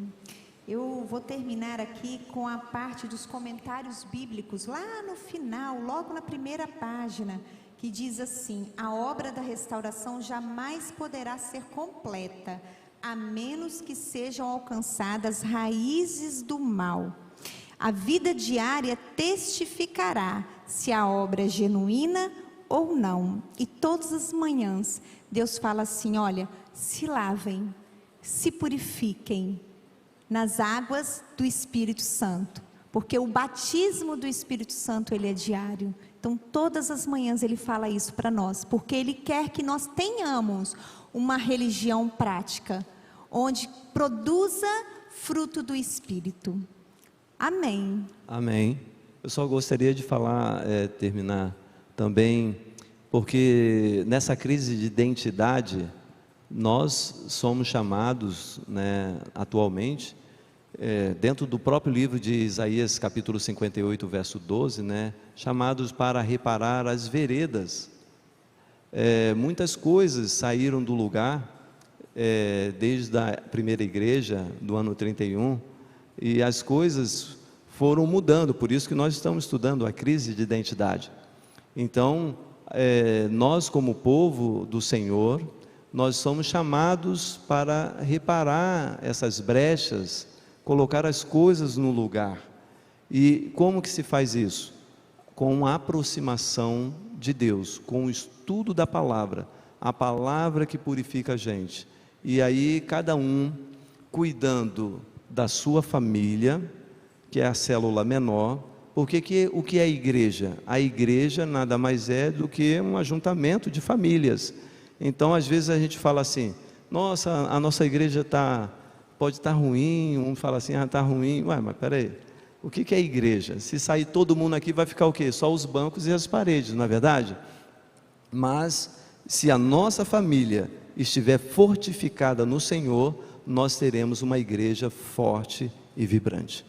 Eu vou terminar aqui com a parte dos comentários bíblicos, lá no final, logo na primeira página, que diz assim: a obra da restauração jamais poderá ser completa, a menos que sejam alcançadas raízes do mal. A vida diária testificará se a obra é genuína ou não. E todas as manhãs Deus fala assim: olha, se lavem, se purifiquem nas águas do Espírito Santo, porque o batismo do Espírito Santo, ele é diário. Então todas as manhãs ele fala isso para nós, porque ele quer que nós tenhamos uma religião prática, onde produza fruto do Espírito. Amém. Amém. Eu só gostaria de falar, terminar também, porque nessa crise de identidade, nós somos chamados, né, atualmente, dentro do próprio livro de Isaías, capítulo 58, verso 12, né, chamados para reparar as veredas. Muitas coisas saíram do lugar, desde a primeira igreja, do ano 31, e as coisas foram mudando. Por isso que nós estamos estudando a crise de identidade. Então, nós como povo do Senhor, nós somos chamados para reparar essas brechas, colocar as coisas no lugar. E como que se faz isso? Com a aproximação de Deus, com o estudo da palavra, a palavra que purifica a gente. E aí cada um cuidando da sua família, que é a célula menor, porque o que é a igreja? A igreja nada mais é do que um ajuntamento de famílias. Então às vezes a gente fala assim, nossa, a nossa igreja pode estar ruim, um fala assim, está ruim, ué, mas peraí, o que é igreja? Se sair todo mundo aqui vai ficar o quê? Só os bancos e as paredes, não é verdade? Mas se a nossa família estiver fortificada no Senhor, nós teremos uma igreja forte e vibrante.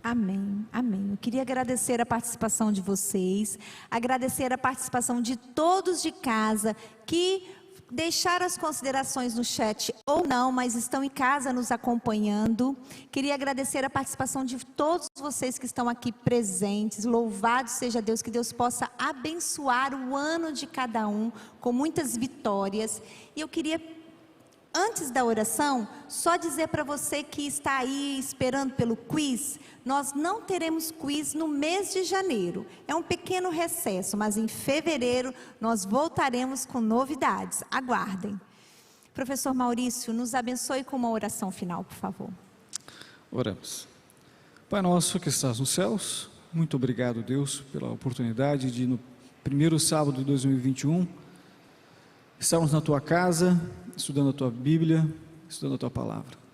Amém, amém. Eu queria agradecer a participação de vocês, agradecer a participação de todos de casa que deixaram as considerações no chat ou não, mas estão em casa nos acompanhando. Queria agradecer a participação de todos vocês que estão aqui presentes. Louvado seja Deus, que Deus possa abençoar o ano de cada um com muitas vitórias. E eu queria, antes da oração, só dizer para você que está aí esperando pelo quiz, nós não teremos quiz no mês de janeiro. É um pequeno recesso, mas em fevereiro nós voltaremos com novidades. Aguardem. Professor Maurício, nos abençoe com uma oração final, por favor. Oramos. Pai nosso que estás nos céus, muito obrigado, Deus, pela oportunidade de, no primeiro sábado de 2021, estarmos na Tua casa, estudando a Tua Bíblia, estudando a Tua Palavra.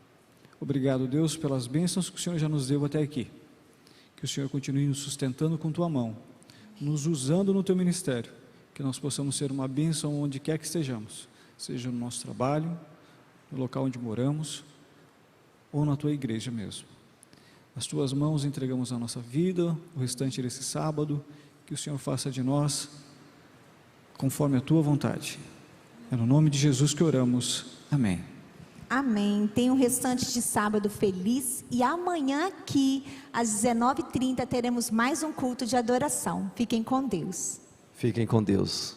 Obrigado, Deus, pelas bênçãos que o Senhor já nos deu até aqui. Que o Senhor continue nos sustentando com Tua mão, nos usando no Teu ministério, que nós possamos ser uma bênção onde quer que estejamos, seja no nosso trabalho, no local onde moramos, ou na Tua igreja mesmo. Nas Tuas mãos entregamos a nossa vida, o restante desse sábado, que o Senhor faça de nós conforme a Tua vontade. É no nome de Jesus que oramos. Amém. Amém. Tenha um restante de sábado feliz e amanhã aqui, às 19h30, teremos mais um culto de adoração. Fiquem com Deus. Fiquem com Deus.